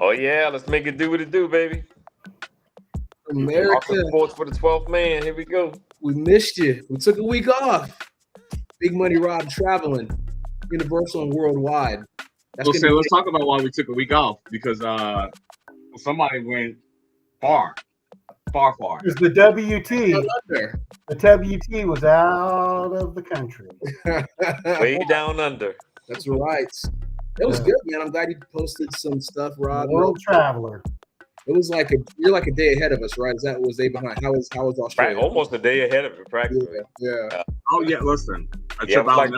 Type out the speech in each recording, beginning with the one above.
Oh, yeah. Let's make it do what it do, baby. America. Awesome sports for the 12th man. Here we go. We missed you. We took a week off. Big Money Rob traveling, universal and worldwide. Let's talk about why we took a week off, because somebody went far. It's the WT. The WT was out of the country. Way down under. That's right. It was good, man. I'm glad you posted some stuff, Rob. World traveler. It was like you're like a day ahead of us, right? Is that was day behind? How was Australia? Right, almost a day ahead of it, practically. Yeah. Oh yeah, listen. A trip like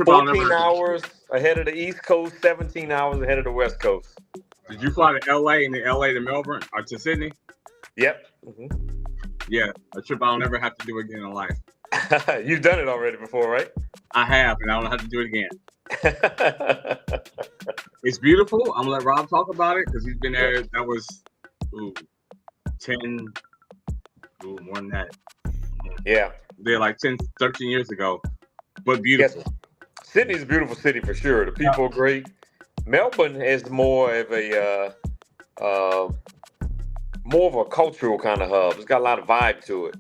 14 hours ahead of the East Coast, 17 hours ahead of the West Coast. Did you fly to LA and then LA to Melbourne or to Sydney? Yep. Mm-hmm. Yeah, a trip I'll never have to do again in life. You've done it already before, right? I have, and I don't have to do it again. It's beautiful. I'm gonna let Rob talk about it because he's been there. That was 10, more than that. Yeah, they're like 10, 13 years ago, but beautiful. Yes. Sydney's a beautiful city for sure. The people are great. Melbourne is more of a cultural kind of hub. It's got a lot of vibe to it.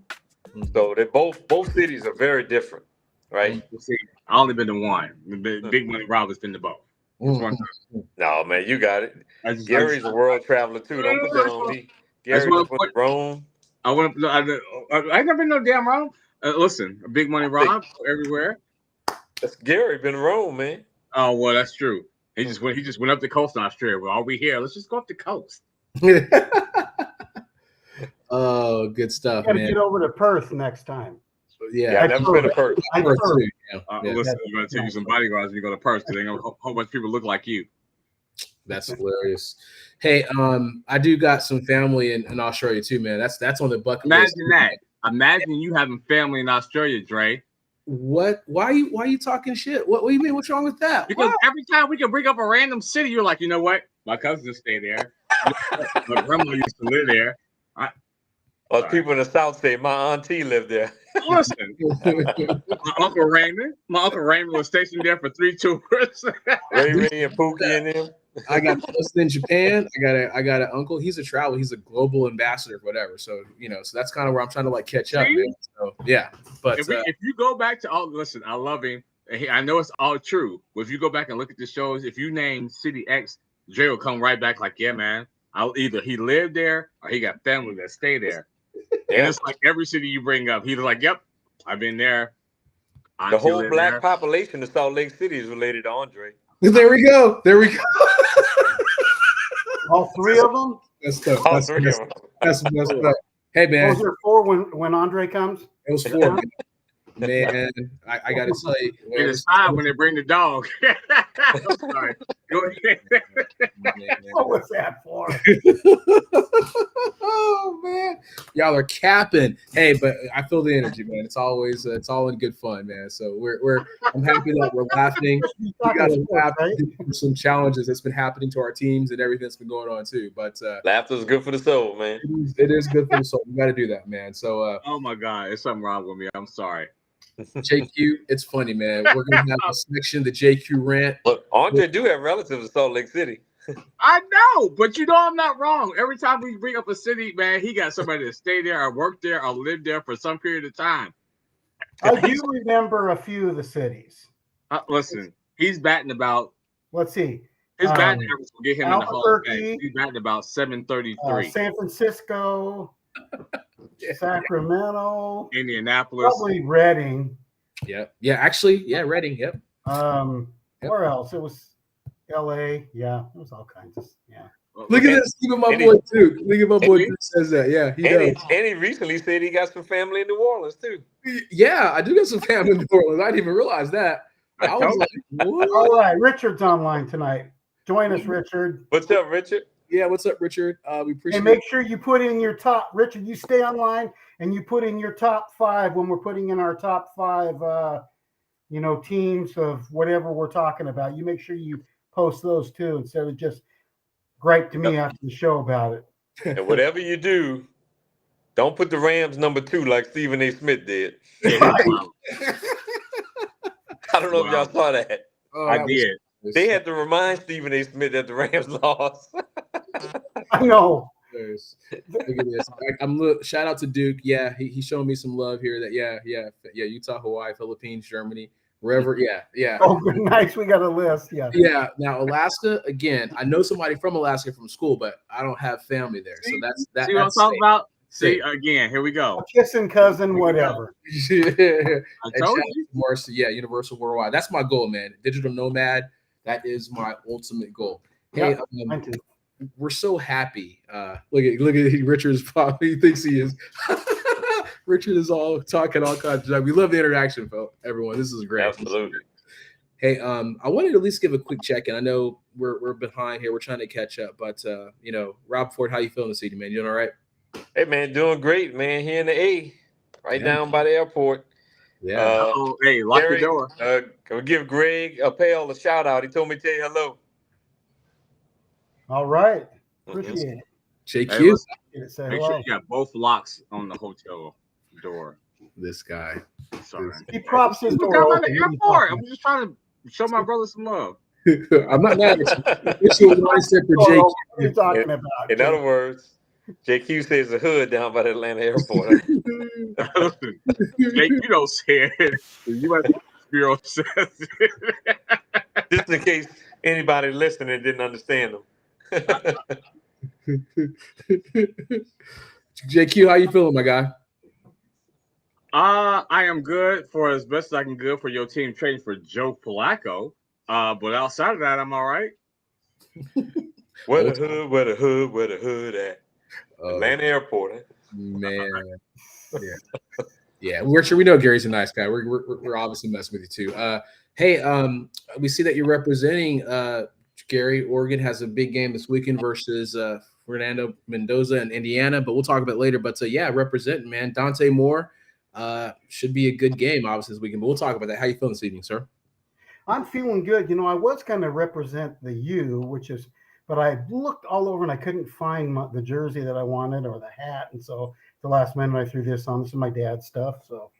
Mm-hmm. So they both cities are very different, right? See, I only been to one. Big Money Rob has been to both. Mm-hmm. No, man, you got it. Gary's a world traveler too. Don't put that on me. Gary went to Rome. I never been no damn Rome. Listen, Big Money Rob everywhere. That's Gary been to Rome, man. Oh well, that's true. He just went up the coast in Australia. Well, are we here? Let's just go up the coast. Oh, good stuff, man. Man. Get over to Perth next time. Yeah, I've never been to Perth. Listen, you're going to take you some bodyguards when you go to Perth because a whole bunch of people look like you. That's hilarious. Hey, I do got some family in Australia too, man. That's on the bucket list. Imagine that. Imagine you having family in Australia, Dre. What? Why are you talking shit? What do you mean? What's wrong with that? Because every time we can bring up a random city, you're like, you know what? My cousins stay there. My grandma used to live there. People in the South say my auntie lived there. Listen, my uncle Raymond was stationed there for 3 tours. Ray and Pookie and them. I got cousins in Japan. I got an uncle. He's a traveler. He's a global ambassador, whatever. So so that's kind of where I'm trying to catch up. Man. So yeah, but if you go back to listen, I love him. I know it's all true. But if you go back and look at the shows, if you name City X, Jay will come right back like, yeah, man. Either he lived there or he got family that stay there. And it's like every city you bring up, he's like, yep, I've been there. The whole black population of Salt Lake City is related to Andre. There we go. All 3 of them? That's tough. That's tough. Hey, man. Was there 4 when Andre comes? It was 4. Man, I got to tell you. It is 5 when they bring the dog. I'm sorry. Go ahead. What was that for? Oh, man. Y'all are capping. Hey, but I feel the energy, man. It's all in good fun, man. So I'm happy that we're laughing. We got to laugh for some challenges that's been happening to our teams and everything that's been going on too. But laughter is good for the soul, man. It is good for the soul. We got to do that, man. So oh my God, there's something wrong with me. I'm sorry. JQ, it's funny, man. We're gonna have a section, the JQ rant. But Andre do have relatives in Salt Lake City. I know, but I'm not wrong. Every time we bring up a city, man, he got somebody to stay there or work there or live there for some period of time. I do remember a few of the cities. Listen, he's batting about. Let's see. His batting average will get him in the Hall of Fame. He's batting about 733. San Francisco. Sacramento, Indianapolis, probably Reading. Yeah. Actually, Reading. Yep. Where else? It was L.A. Yeah, it was all kinds of. Yeah. Look at this. Look at my boy too. Look at my boy who says that. Yeah, he does. And he recently said he got some family in New Orleans too. Yeah, I do got some family in New Orleans. I didn't even realize that. I was like, what? All right, Richard's online tonight. Join us, Richard. What's up, Richard? Yeah, what's up, Richard? We appreciate it. And make sure you put in your top, Richard, you stay online and you put in your top 5 when we're putting in our top 5, teams of whatever we're talking about. You make sure you post those too instead of just gripe to me after the show about it. And whatever you do, don't put the Rams number 2 like Stephen A. Smith did. I don't know if y'all saw that. I did. They had to remind Stephen A. Smith that the Rams lost. I know. Look at this. Shout out to Duke. Yeah, he's showing me some love here. That yeah. Utah, Hawaii, Philippines, Germany, wherever. Yeah. Oh, nice. We got a list. Yeah. Yeah. Now Alaska again. I know somebody from Alaska from school, but I don't have family there. So that's that. See what I'm talking about? See again. Here we go. Kissing cousin, whatever. I told you. Yeah, Universal Worldwide. That's my goal, man. Digital nomad. That is my ultimate goal. Hey, we're so happy. Look at Richard's pop. He thinks he is. Richard is all talking all kinds of stuff. We love the interaction, folks. Everyone, this is great. Absolutely. Hey, I wanted to at least give a quick check-in. I know we're behind here. We're trying to catch up, but Rob Ford, how you feeling this evening, man? You doing all right? Hey, man, doing great, man. Here in the A, right down by the airport. Yeah. Hey, lock the door. Can we give Greg Appel a shout out? He told me to tell you hello. All right. Appreciate it. JQ. Make sure you got both locks on the hotel door. This guy. Sorry. He props his door. I'm at the airport. I'm just trying to show my brother some love. I'm not mad at you. It's your mindset for JQ. What are you talking about? In other words, JQ says the hood down by the Atlanta airport. JQ don't say it. The U.S. Bureau says it. Just in case anybody listening didn't understand them. JQ, how you feeling, my guy? I am good for as best as I can good for your team trading for Joe Flacco. But outside of that, I'm all right. Where the hood at? Atlanta airport. Huh? Man. Yeah. We're sure we know Gary's a nice guy. We're obviously messing with you too. Hey, we see that you're representing Gary. Oregon has a big game this weekend versus Fernando Mendoza in Indiana, but we'll talk about it later. But representing, man. Dante Moore should be a good game, obviously, this weekend. But we'll talk about that. How you feeling this evening, sir? I'm feeling good. I was going to represent the U, but I looked all over and I couldn't find the jersey that I wanted or the hat. And so the last minute I threw this on. This is my dad's stuff. So,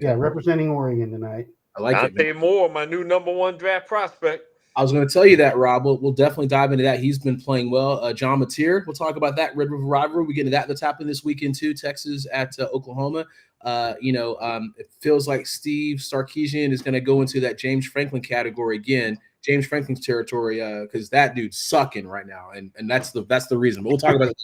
representing Oregon tonight. I like Dante Moore, my new #1 draft prospect. I was going to tell you that, Rob. We'll definitely dive into that. He's been playing well. John Mateer, we'll talk about that. Red River rivalry. We get into that that's happening this weekend too. Texas at Oklahoma. It feels like Steve Sarkisian is going to go into that James Franklin category again, James Franklin's territory, because that dude's sucking right now, and that's the reason. But we'll talk about it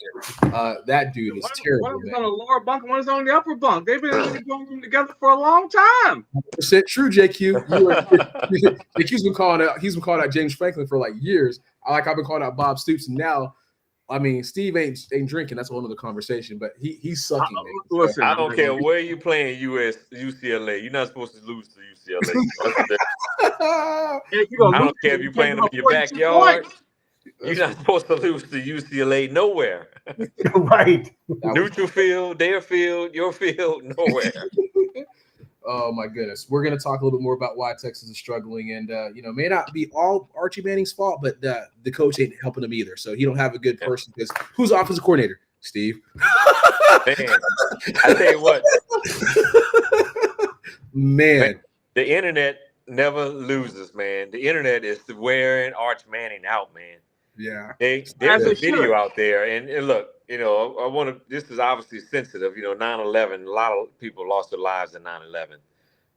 later. That dude is terrible. One is on the lower bunk, one is on the upper bunk. They've been going together for a long time. 100% true, JQ. JQ's been calling out. He's been calling out James Franklin for like years. I've been calling out Bob Stoops, and now. I mean, Steve ain't drinking. That's a whole other conversation. But he's sucking. Listen, I don't care where you playing UCLA. You're not supposed to lose to UCLA. I don't care if you're playing them in your backyard. You're not supposed to lose to UCLA nowhere. Right. Neutral field, their field, your field, nowhere. Oh my goodness, we're going to talk a little bit more about why Texas is struggling, and may not be all Archie Manning's fault, but the coach ain't helping him either. So he don't have a good person because who's the offensive coordinator? Steve. Man, I tell you what, man, the internet never loses, man. The internet is wearing Arch Manning out, man. Yeah, there's a video out there, and look. I want to. This is obviously sensitive. 9/11. A lot of people lost their lives in 9/11,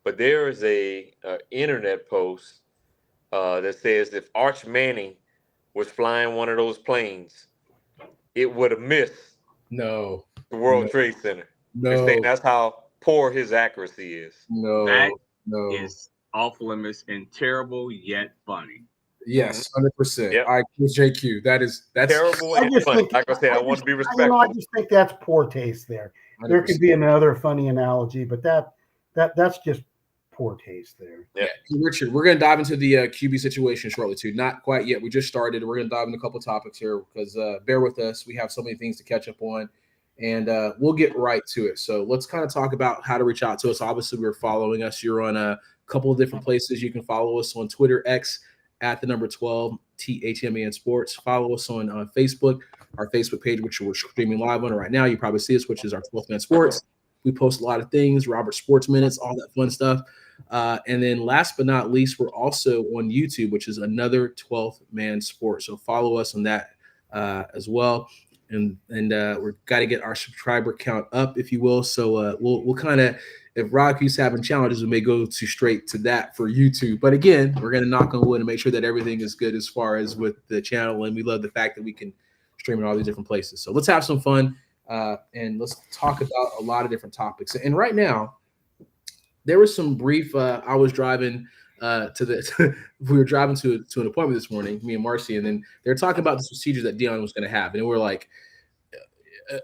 but there is a internet post that says if Arch Manning was flying one of those planes, it would have missed the World Trade Center. No, that's how poor his accuracy is. That is off limits and terrible yet funny. Yes, 100%. Yep. All right, JQ. That's terrible and fun. Like I said, I want to be respectful. I just think that's poor taste there. 100%. There could be another funny analogy, but that's just poor taste there. Yeah. Richard, we're going to dive into the QB situation shortly too. Not quite yet. We just started. We're going to dive into a couple of topics here because bear with us. We have so many things to catch up on, and we'll get right to it. So let's kind of talk about how to reach out to us. Obviously, we're following us. You're on a couple of different places. You can follow us on Twitter, X, at the number 12 THMAN Sports. Follow us on Facebook, our Facebook page, which we're streaming live on right now. You probably see us, which is our 12th Man Sports. We post a lot of things, Robert Sports Minutes, all that fun stuff. And then last but not least, we're also on YouTube, which is another 12th Man Sports. So follow us on that as well. And we're got to get our subscriber count up, if you will. So we'll kind of, if Rod keeps having challenges, we may go straight to that for YouTube. But again, we're going to knock on wood and make sure that everything is good as far as with the channel. And we love the fact that we can stream in all these different places. So let's have some fun and let's talk about a lot of different topics. And right now, there was some brief. I was driving we were driving to an appointment this morning, me and Marcy, and then they were talking about this procedure that Deion was going to have, and we were like,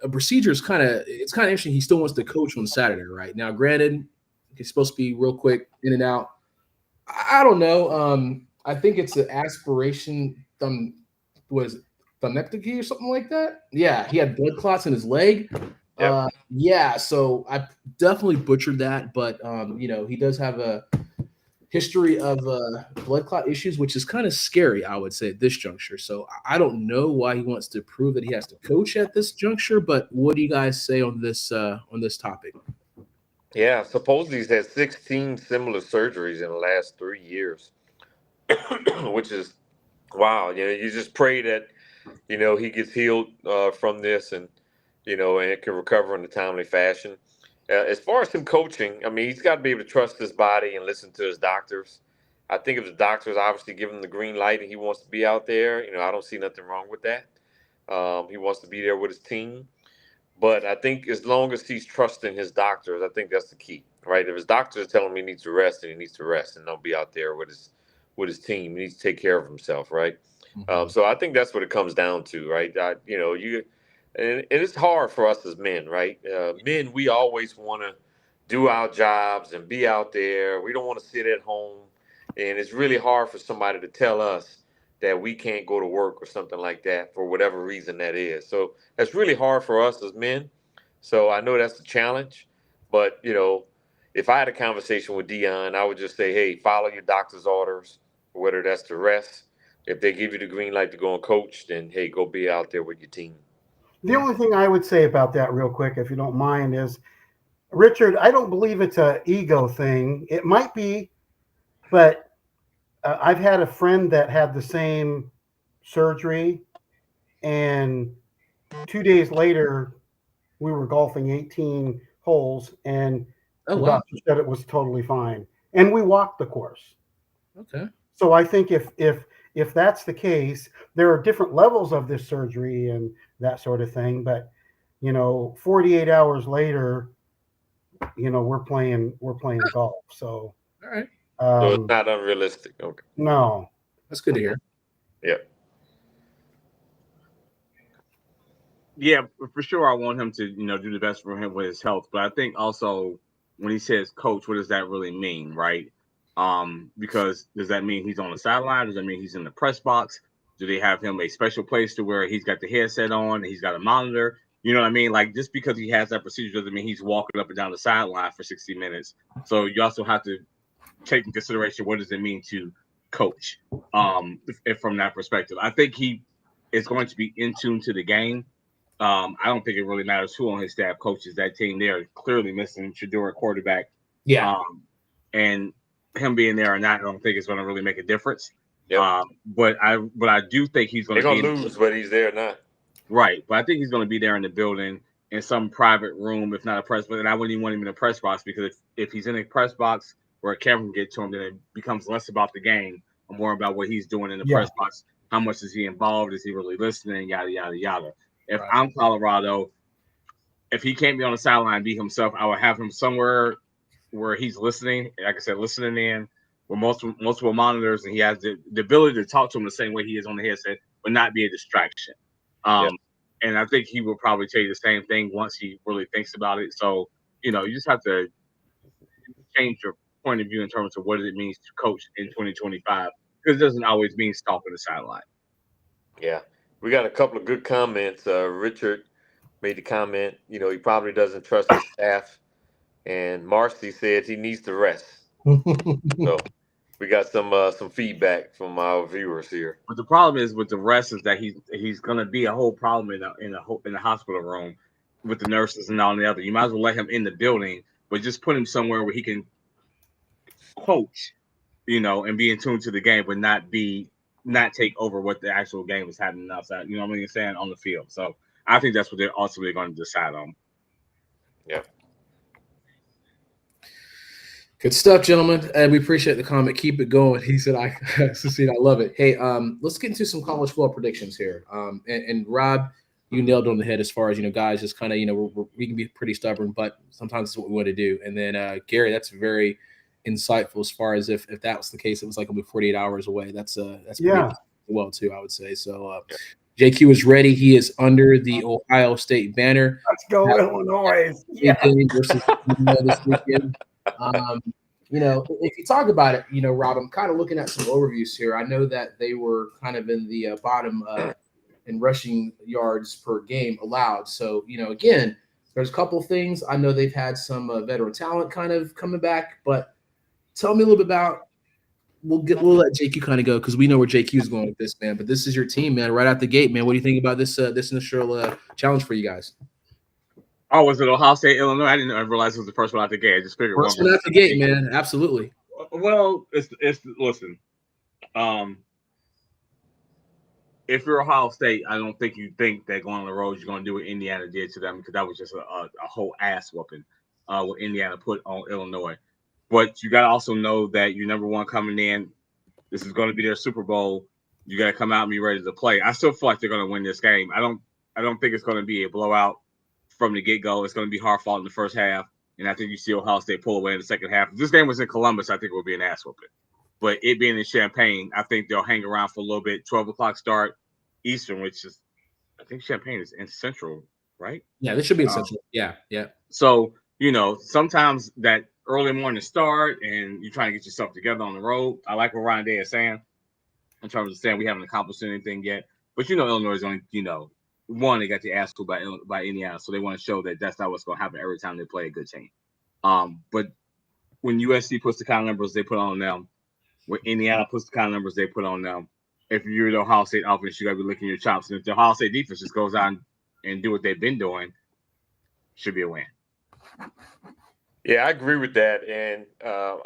a procedure is it's kind of interesting. He still wants to coach on Saturday, right? Now, granted, he's supposed to be real quick in and out. I don't know. I think it's an aspiration thumectomy or something like that. Yeah, he had blood clots in his leg. Yep. So I definitely butchered that, but he does have a history of blood clot issues, which is kind of scary, I would say, at this juncture. So I don't know why he wants to prove that he has to coach at this juncture, but what do you guys say on this topic? Yeah, supposedly he's had 16 similar surgeries in the last 3 years, which is wow. You just pray that he gets healed from this and it can recover in a timely fashion. As far as him coaching, I mean, he's got to be able to trust his body and listen to his doctors. I think if the doctors obviously give him the green light and he wants to be out there, I don't see nothing wrong with that. He wants to be there with his team. But I think as long as he's trusting his doctors, I think that's the key, right? If his doctors are telling him he needs to rest, then he needs to rest and don't be out there with his team. He needs to take care of himself, right? Mm-hmm. So I think that's what it comes down to, right? And it's hard for us as men, right? Men, we always want to do our jobs and be out there. We don't want to sit at home. And it's really hard for somebody to tell us that we can't go to work or something like that for whatever reason that is. So that's really hard for us as men. So I know that's a challenge. But, if I had a conversation with Deion, I would just say, hey, follow your doctor's orders, whether that's to rest. If they give you the green light to go and coach, then, hey, go be out there with your team. The only thing I would say about that real quick, if you don't mind, is, Richard, I don't believe it's an ego thing. It might be, but I've had a friend that had the same surgery, and 2 days later, we were golfing 18 holes, and the doctor said it was totally fine. And we walked the course. Okay. So I think if that's the case, there are different levels of this surgery and that sort of thing. But 48 hours later, we're playing golf. So all right. So it's not unrealistic. Okay. No, that's good to hear. Yep. Yeah, for sure. I want him to do the best for him with his health. But I think also when he says coach, what does that really mean, right? Because does that mean he's on the sideline? Does that mean he's in the press box? Do they have him a special place to where he's got the headset on and he's got a monitor? You know what I mean? Like, just because he has that procedure doesn't mean he's walking up and down the sideline for 60 minutes. So you also have to take in consideration, what does it mean to coach if from that perspective. I think he is going to be in tune to the game. I don't think it really matters who on his staff coaches that team. They're clearly missing Shedeur quarterback. Yeah. And him being there or not, I don't think it's going to really make a difference. Yep. But I do think he's going to be lose whether he's there or not. Right. But I think he's going to be there in the building in some private room, if not a press box. And I wouldn't even want him in a press box, because if he's in a press box where a camera can get to him, then it becomes less about the game and more about what he's doing in the press box. How much is he involved? Is he really listening? Yada, yada, yada. If I'm Colorado, if he can't be on the sideline, be himself, I would have him somewhere where he's listening, like I said, listening in with multiple monitors, and he has the ability to talk to him the same way he is on the headset, but not be a distraction. And I think he will probably tell you the same thing once he really thinks about it. So, you just have to change your point of view in terms of what it means to coach in 2025, because it doesn't always mean stalking the sideline. Yeah. We got a couple of good comments. Richard made the comment, he probably doesn't trust his staff. And Marcy said he needs to rest. So we got some feedback from our viewers here. But the problem is with the rest is that he's going to be a whole problem in the hospital room with the nurses and all the other. You might as well let him in the building, but just put him somewhere where he can coach, and be in tune to the game, but not be not take over what the actual game is happening outside. You know what I'm saying, on the field. So I think that's what they're ultimately going to decide on. Yeah. Good stuff, gentlemen. And we appreciate the comment. Keep it going. He said, I love it. Hey, let's get into some college football predictions here. And Rob, you nailed it on the head as far as, guys just kind of, we can be pretty stubborn, but sometimes it's what we want to do. And then Gary, that's very insightful as far as if that was the case, it was like only 48 hours away. That's pretty well too, I would say. So JQ is ready. He is under the Ohio State banner. Let's go, Illinois. Versus this weekend. If you talk about it, Rob, I'm kind of looking at some overviews here. I know that they were kind of in the bottom in rushing yards per game allowed. So, again, there's a couple things. I know they've had some veteran talent kind of coming back, but tell me a little bit about. We'll let JQ kind of go because we know where JQ is going with this, man. But this is your team, man, right out the gate, man. What do you think about this initial challenge for you guys? Oh, was it Ohio State, Illinois? I didn't realize it was the first one out the gate. I just figured first one out the gate, man. Absolutely. Well, it's listen. If you're Ohio State, I don't think you think that going on the road you're going to do what Indiana did to them, because that was just a whole ass whooping what Indiana put on Illinois. But you got to also know that you're number one coming in. This is going to be their Super Bowl. You got to come out and be ready to play. I still feel like they're going to win this game. I don't think it's going to be a blowout from the get-go. It's going to be hard fought in the first half, and I think you see Ohio State pull away in the second half. If this game was in Columbus, I think it would be an ass whooping. But it being in Champaign, I think they'll hang around for a little bit. 12 o'clock start Eastern, which is, I think Champaign is in Central, right? Yeah, this should be in Central. Yeah. So, sometimes that early morning start and you're trying to get yourself together on the road. I like what Ryan Day is saying in terms of saying we haven't accomplished anything yet. But, Illinois is only, one, they got the ass pulled by Indiana, so they want to show that that's not what's going to happen every time they play a good team. But when USC puts the kind of numbers they put on them, when Indiana puts the kind of numbers they put on them, if you're the Ohio State offense, you got to be licking your chops. And if the Ohio State defense just goes out and do what they've been doing, should be a win. Yeah, I agree with that. And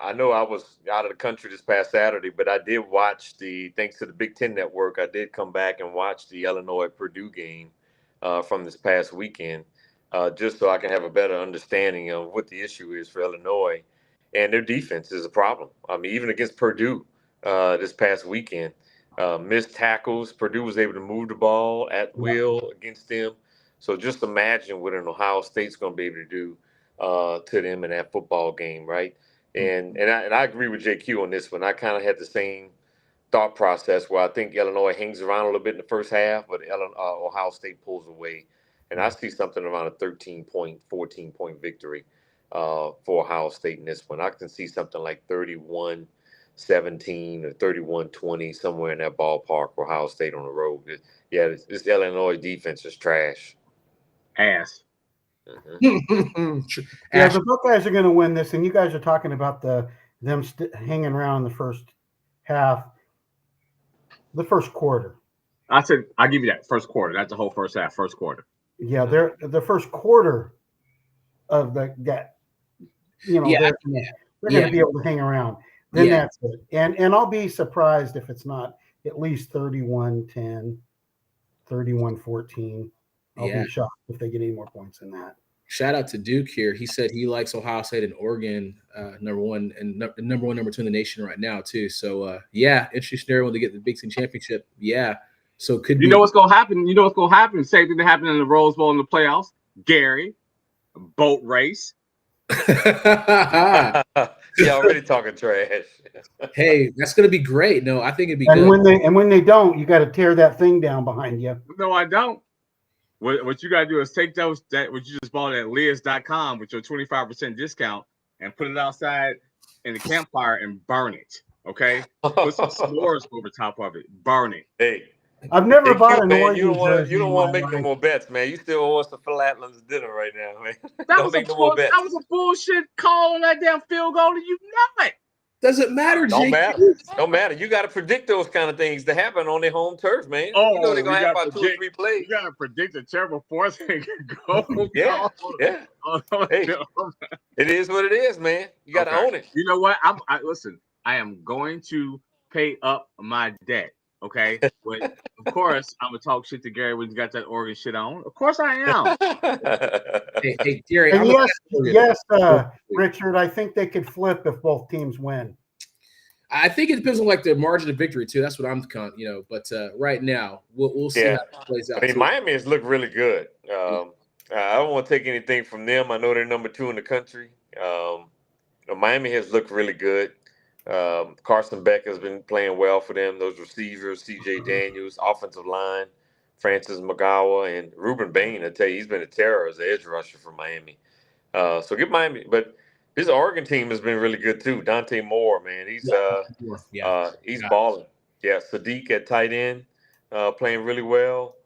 I know I was out of the country this past Saturday, but I did watch thanks to the Big Ten Network, I did come back and watch the Illinois-Purdue game from this past weekend, just so I can have a better understanding of what the issue is for Illinois. And their defense is a problem. I mean, even against Purdue this past weekend, missed tackles. Purdue was able to move the ball at will against them. So just imagine what an Ohio State's going to be able to do to them in that football game, right? And I agree with JQ on this one. I kind of had the same thought process where I think Illinois hangs around a little bit in the first half, but Ohio State pulls away. And I see something around a 13-point, 14-point victory for Ohio State in this one. I can see something like 31-17 or 31-20, somewhere in that ballpark for Ohio State on the road. This Illinois defense is trash. Ass. Mm-hmm. Yeah, the Buckeyes are going to win this, and you guys are talking about them hanging around in the first half, the first quarter. I said I'll give you that first quarter. That's the whole first half, first quarter. Yeah, they're the first quarter of that. They're going to be able to hang around. Then that's it. And I'll be surprised if it's not at least 31-10, 31-14. I'll be shocked if they get any more points than that. Shout out to Duke here. He said he likes Ohio State and Oregon number one and number one, number two in the nation right now too. So interesting scenario when they get the Big Ten championship. Yeah. So could you know what's gonna happen? You know what's gonna happen? Same thing that happened in the Rose Bowl in the playoffs. Gary, boat race. Yeah, already talking trash. Hey, that's gonna be great. No, I think it'd be good. When they don't, you got to tear that thing down behind you. No, I don't. What you got to do is take what you just bought at Liz.com with your 25% discount and put it outside in the campfire and burn it. Okay? Put some s'mores over top of it. Burn it. Hey. I've never bought an Oregon. You don't want to make no more bets, man. You still owe us a Flatlands dinner right now, man. That was a bullshit call on that damn field goal, and you know it. Doesn't matter, Don't matter. You got to predict those kind of things to happen on their home turf, man. Oh, you know they're going to have about 2 or 3 plays. You got to predict a terrible fourth goal. Yeah. Hey, it is what it is, man. You got to own it. You know what? Listen, I am going to pay up my debt Okay, but of course I'm gonna talk shit to Gary when he's got that Oregon shit on. Of course I am. Hey, Gary. And yes, Richard. I think they could flip if both teams win. I think it depends on like the margin of victory too. That's what I'm, But right now, we'll see how it plays out. I mean, Miami has looked really good. I don't want to take anything from them. I know they're number 2 in the country. Miami has looked really good. Carson Beck has been playing well for them. Those receivers, C.J. Daniels, offensive line, Francis McGowan, and Ruben Bain. I tell you, he's been a terror as an edge rusher for Miami. So get Miami, but this Oregon team has been really good too. Dante Moore, man, he's balling. Yeah, Sadiq at tight end, playing really well.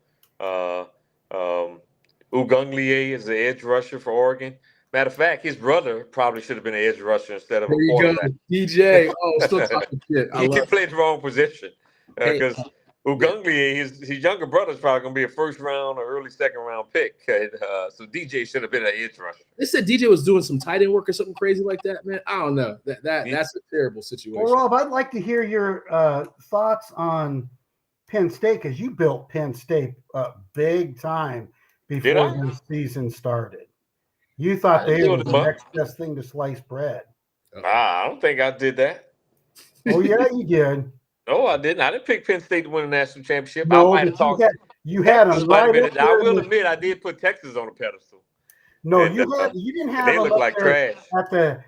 Ugunglier is the edge rusher for Oregon. Matter of fact, his brother probably should have been an edge rusher instead of a quarterback. DJ. Oh, still talking shit. He played the wrong position because Ugunglier, his younger brother's probably going to be a first round or early second round pick. So DJ should have been an edge rusher. They said DJ was doing some tight end work or something crazy like that, man. I don't know. That's a terrible situation. Well, Rob, I'd like to hear your thoughts on Penn State because you built Penn State up big time before the season started. You thought they were the next best thing to slice bread. I don't think I did that. Oh, yeah, you did. No, I didn't. I didn't pick Penn State to win a national championship. No, I might have talked. You had them right. I will admit I did put Texas on a pedestal. No, you didn't have. They look like trash.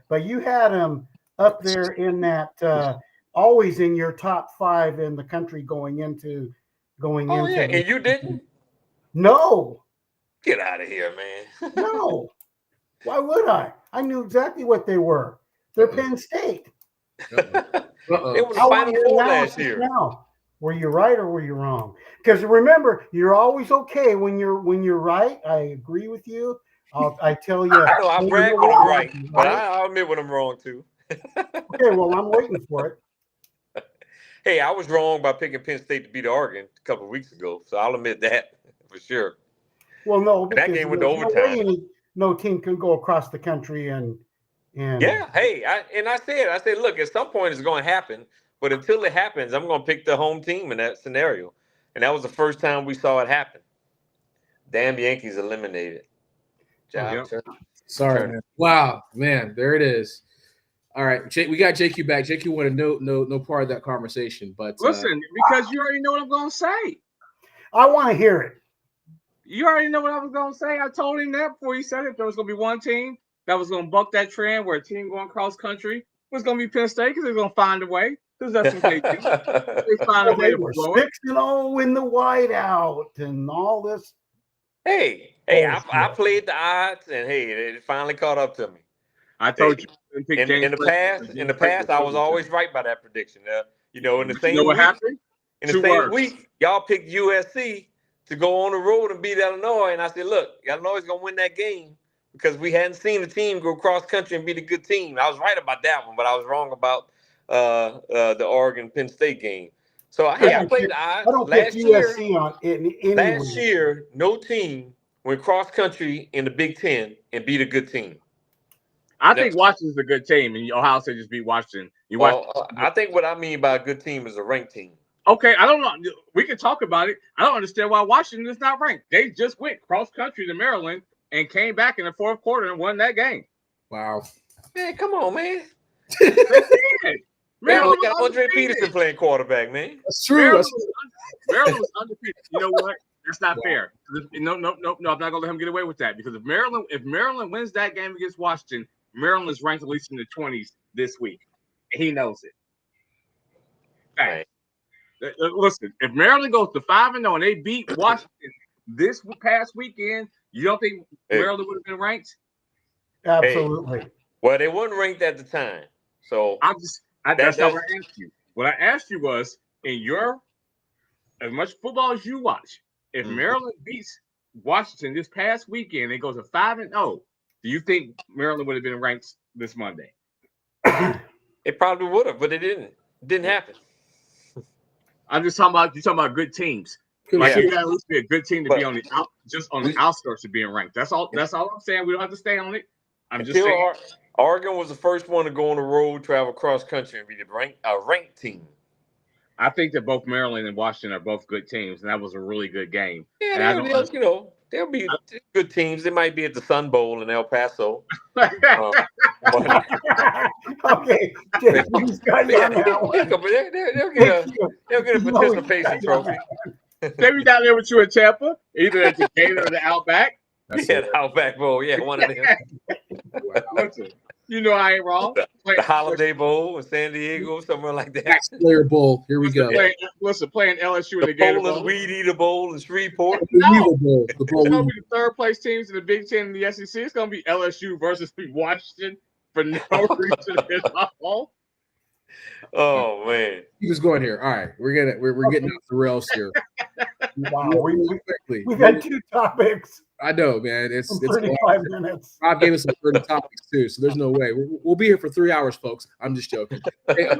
But you had them up there in that always in your top 5 in the country going into. Oh yeah, and you didn't? No. Get out of here, man. No. Why would I? I knew exactly what they were. They're Penn State. They were the Final Four last year. Now, were you right or were you wrong? Because remember, you're always okay when you're right. I agree with you. I tell you. I know I brag when I'm right, but I'll admit when I'm wrong too. Okay, well, I'm waiting for it. Hey, I was wrong by picking Penn State to beat Oregon a couple of weeks ago, so I'll admit that for sure. Well, no, because that game went to overtime. No team can go across the country and yeah. Hey, I said, look, at some point it's going to happen, but until it happens, I'm going to pick the home team in that scenario, and that was the first time we saw it happen. Damn Yankees eliminated. Sorry, man. Wow, man, there it is. All right, we got JQ back. JQ wanted no part of that conversation, but listen, because you already know what I'm going to say. I want to hear it. You already know what I was going to say. I told him that before he said it. There was going to be one team that was going to buck that trend where a team going cross country was going to be Penn State because they're going to find a way. Because that's what they do. They find a way to blow it. 6-0 in the whiteout and all this. Hey, I played the odds, and hey, it finally caught up to me. I told you. In the past, I was always right by that prediction. In the same what happened? In the same week, y'all picked USC to go on the road and beat Illinois, and I said, look, Illinois is gonna win that game because we hadn't seen the team go cross country and beat a good team. I was right about that one, but I was wrong about the Oregon Penn State game. So I played the odds. I don't pick USC on it. Last year, no team went cross country in the Big Ten and beat a good team. I think Washington's a good team, and Ohio State just beat Washington. I think what I mean by a good team is a ranked team. Okay, I don't know. We can talk about it. I don't understand why Washington is not ranked. They just went cross country to Maryland and came back in the fourth quarter and won that game. Wow. Man, come on, man. They did. Maryland got Andre Peterson playing quarterback, man. That's true. Maryland was undefeated. You know what? That's not fair. No. I'm not gonna let him get away with that because if Maryland wins that game against Washington, Maryland is ranked at least in the 20s this week. He knows it. Right. Listen, if Maryland goes to 5-0 and they beat Washington this past weekend, you don't think Maryland would have been ranked? Absolutely. Well, they weren't ranked at the time. So that's not what I asked you. What I asked you was, as much football as you watch, if Maryland beats Washington this past weekend, it goes to 5-0. Do you think Maryland would have been ranked this Monday? It probably would have, but it didn't. It didn't happen. I'm just talking about good teams. Like you got to be a good team to be on the outskirts of being ranked. That's all I'm saying. We don't have to stay on it. I'm just saying. Oregon was the first one to go on the road, travel cross country, and be a ranked team. I think that both Maryland and Washington are both good teams, and that was a really good game. Yeah, they'll be good teams. They might be at the Sun Bowl in El Paso. Okay, Jason's got you on that one. They'll get a participation trophy. Maybe down there with you in Tampa, either at the Gator or the Outback. The Outback Bowl, one of them. Listen, you know I ain't wrong. The Holiday Bowl in San Diego, somewhere like that. Max Player Bowl. Here we go. Playing LSU in the Gator Bowl. The Weed Eater Bowl in Shreveport. No. It's going to be the third place teams in the Big Ten and the SEC. It's going to be LSU versus Washington for no reason at all. Oh man, he was going here. All right, we're getting off the rails here. Wow, we got 2 topics. I know, man. It's 35 minutes. Rob gave us some 30 topics too, so there's no way we'll be here for 3 hours, folks. I'm just joking. Hey,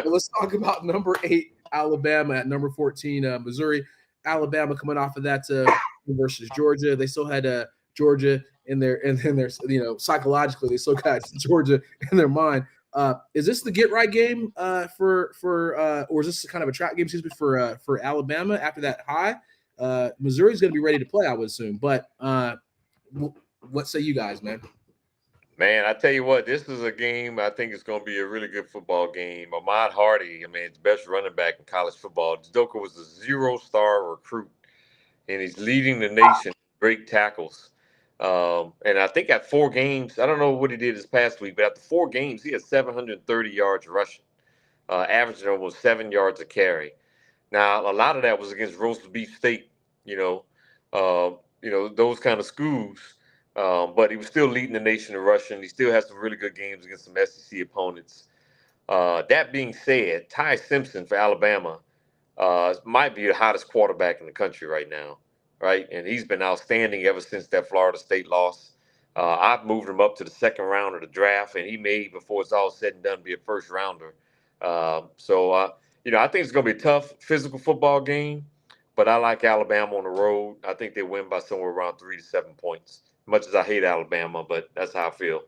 let's talk about number 8 Alabama at number 14 Missouri. Alabama coming off of that versus Georgia. They still had Georgia in there, and then there's psychologically they still got Georgia in their mind. Is this the get right game or is this kind of a trap game? For Alabama after that high? Missouri's going to be ready to play, I would assume. But what say you guys, man? Man, I tell you what, this is a game. I think it's going to be a really good football game. Ahmad Hardy, it's best running back in college football. Joker was a 0-star recruit, and he's leading the nation. Great tackles. And I think at 4 games, I don't know what he did this past week, but after 4 games, he had 730 yards rushing, averaging almost 7 yards a carry. Now, a lot of that was against Roast Beef State, those kind of schools. But he was still leading the nation in rushing. He still has some really good games against some SEC opponents. That being said, Ty Simpson for Alabama might be the hottest quarterback in the country right now. Right, and he's been outstanding ever since that Florida State loss. I've moved him up to the 2nd round of the draft, and he may, before it's all said and done, be a 1st rounder. I think it's going to be a tough physical football game, but I like Alabama on the road. I think they win by somewhere around 3 to 7 points. Much as I hate Alabama, but that's how I feel.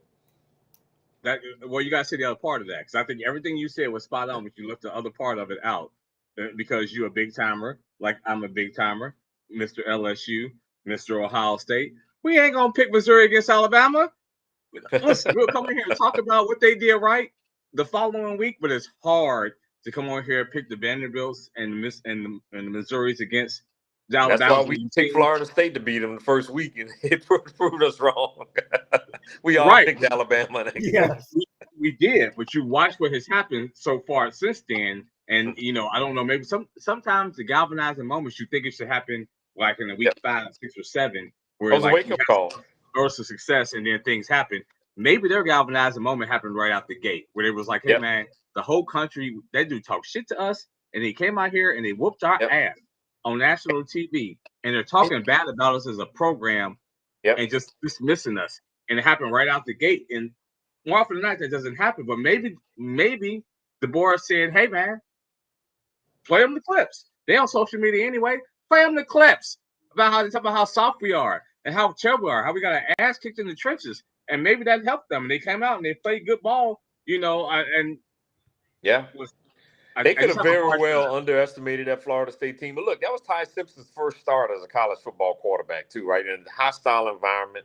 You got to say the other part of that, because I think everything you said was spot on, but you left the other part of it out because you're a big timer, like I'm a big timer. Mr. LSU, Mr. Ohio State. We ain't going to pick Missouri against Alabama. Listen, we'll come in here and talk about what they did right the following week, but it's hard to come on here and pick the Vanderbilts and the Missouris against the Alabama. That's why we picked Florida State to beat them the first week, and it proved us wrong. We all picked Alabama. Yes, we did, but you watch what has happened so far since then, and, I don't know, maybe sometimes the galvanizing moments you think it should happen like in the week 5, 6, or 7, where it was a wake-up call. Burst of success, and then things happen. Maybe their galvanizing moment happened right out the gate, where it was like, hey, man, the whole country, they do talk shit to us, and they came out here and they whooped our ass on national TV, and they're talking bad about us as a program and just dismissing us. And it happened right out the gate. And more often than not, that doesn't happen. But maybe the board said, hey, man, play them the clips. They on social media anyway. Play them the clips about how they talk about how soft we are and how terrible we are, how we got our ass kicked in the trenches. And maybe that helped them. And they came out and they played good ball, They could have very well underestimated that Florida State team. But look, that was Ty Simpson's first start as a college football quarterback too, right? In a hostile environment.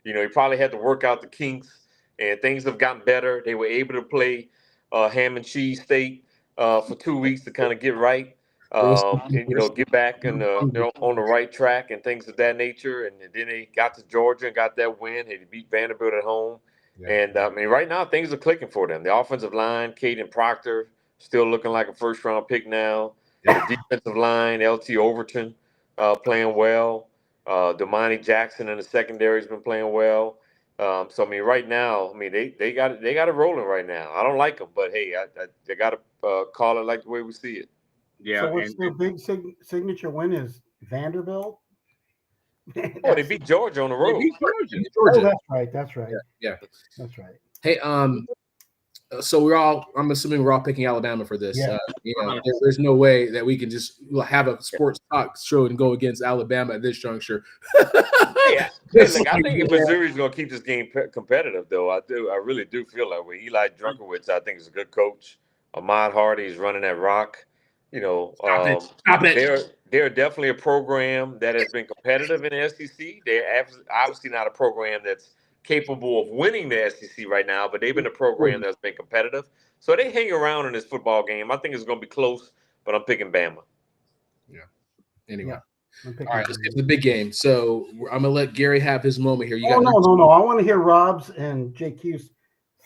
He probably had to work out the kinks, and things have gotten better. They were able to play ham and cheese state for 2 weeks to kind of get right. And, get back and on the right track and things of that nature. And then they got to Georgia and got that win. They beat Vanderbilt at home. Yeah. And right now things are clicking for them. The offensive line, Caden Proctor, still looking like a 1st-round pick now. The defensive line, LT Overton, playing well. Damani Jackson in the secondary has been playing well. Right now, they got it rolling right now. I don't like them, but hey, they got to call it like the way we see it. Yeah. So what's their big signature win is Vanderbilt? They beat Georgia on the road. They beat Georgia. Oh, that's right. Yeah. That's right. Hey, so I'm assuming we're all picking Alabama for this. Yeah. There's no way that we can just have a sports talk show and go against Alabama at this juncture. I think Missouri's going to keep this game competitive, though. I really do feel that way. Eli Drunkowitz, I think, is a good coach. Ahmad Hardy is running that rock. Stop it. They're definitely a program that has been competitive in the SEC. They're obviously not a program that's capable of winning the SEC right now, but they've been a program that's been competitive. So they hang around in this football game. I think it's going to be close, but I'm picking Bama. Yeah. Anyway. Yeah. All right, let's get to the big game. So I'm gonna let Gary have his moment here. No. I want to hear Rob's and JQ's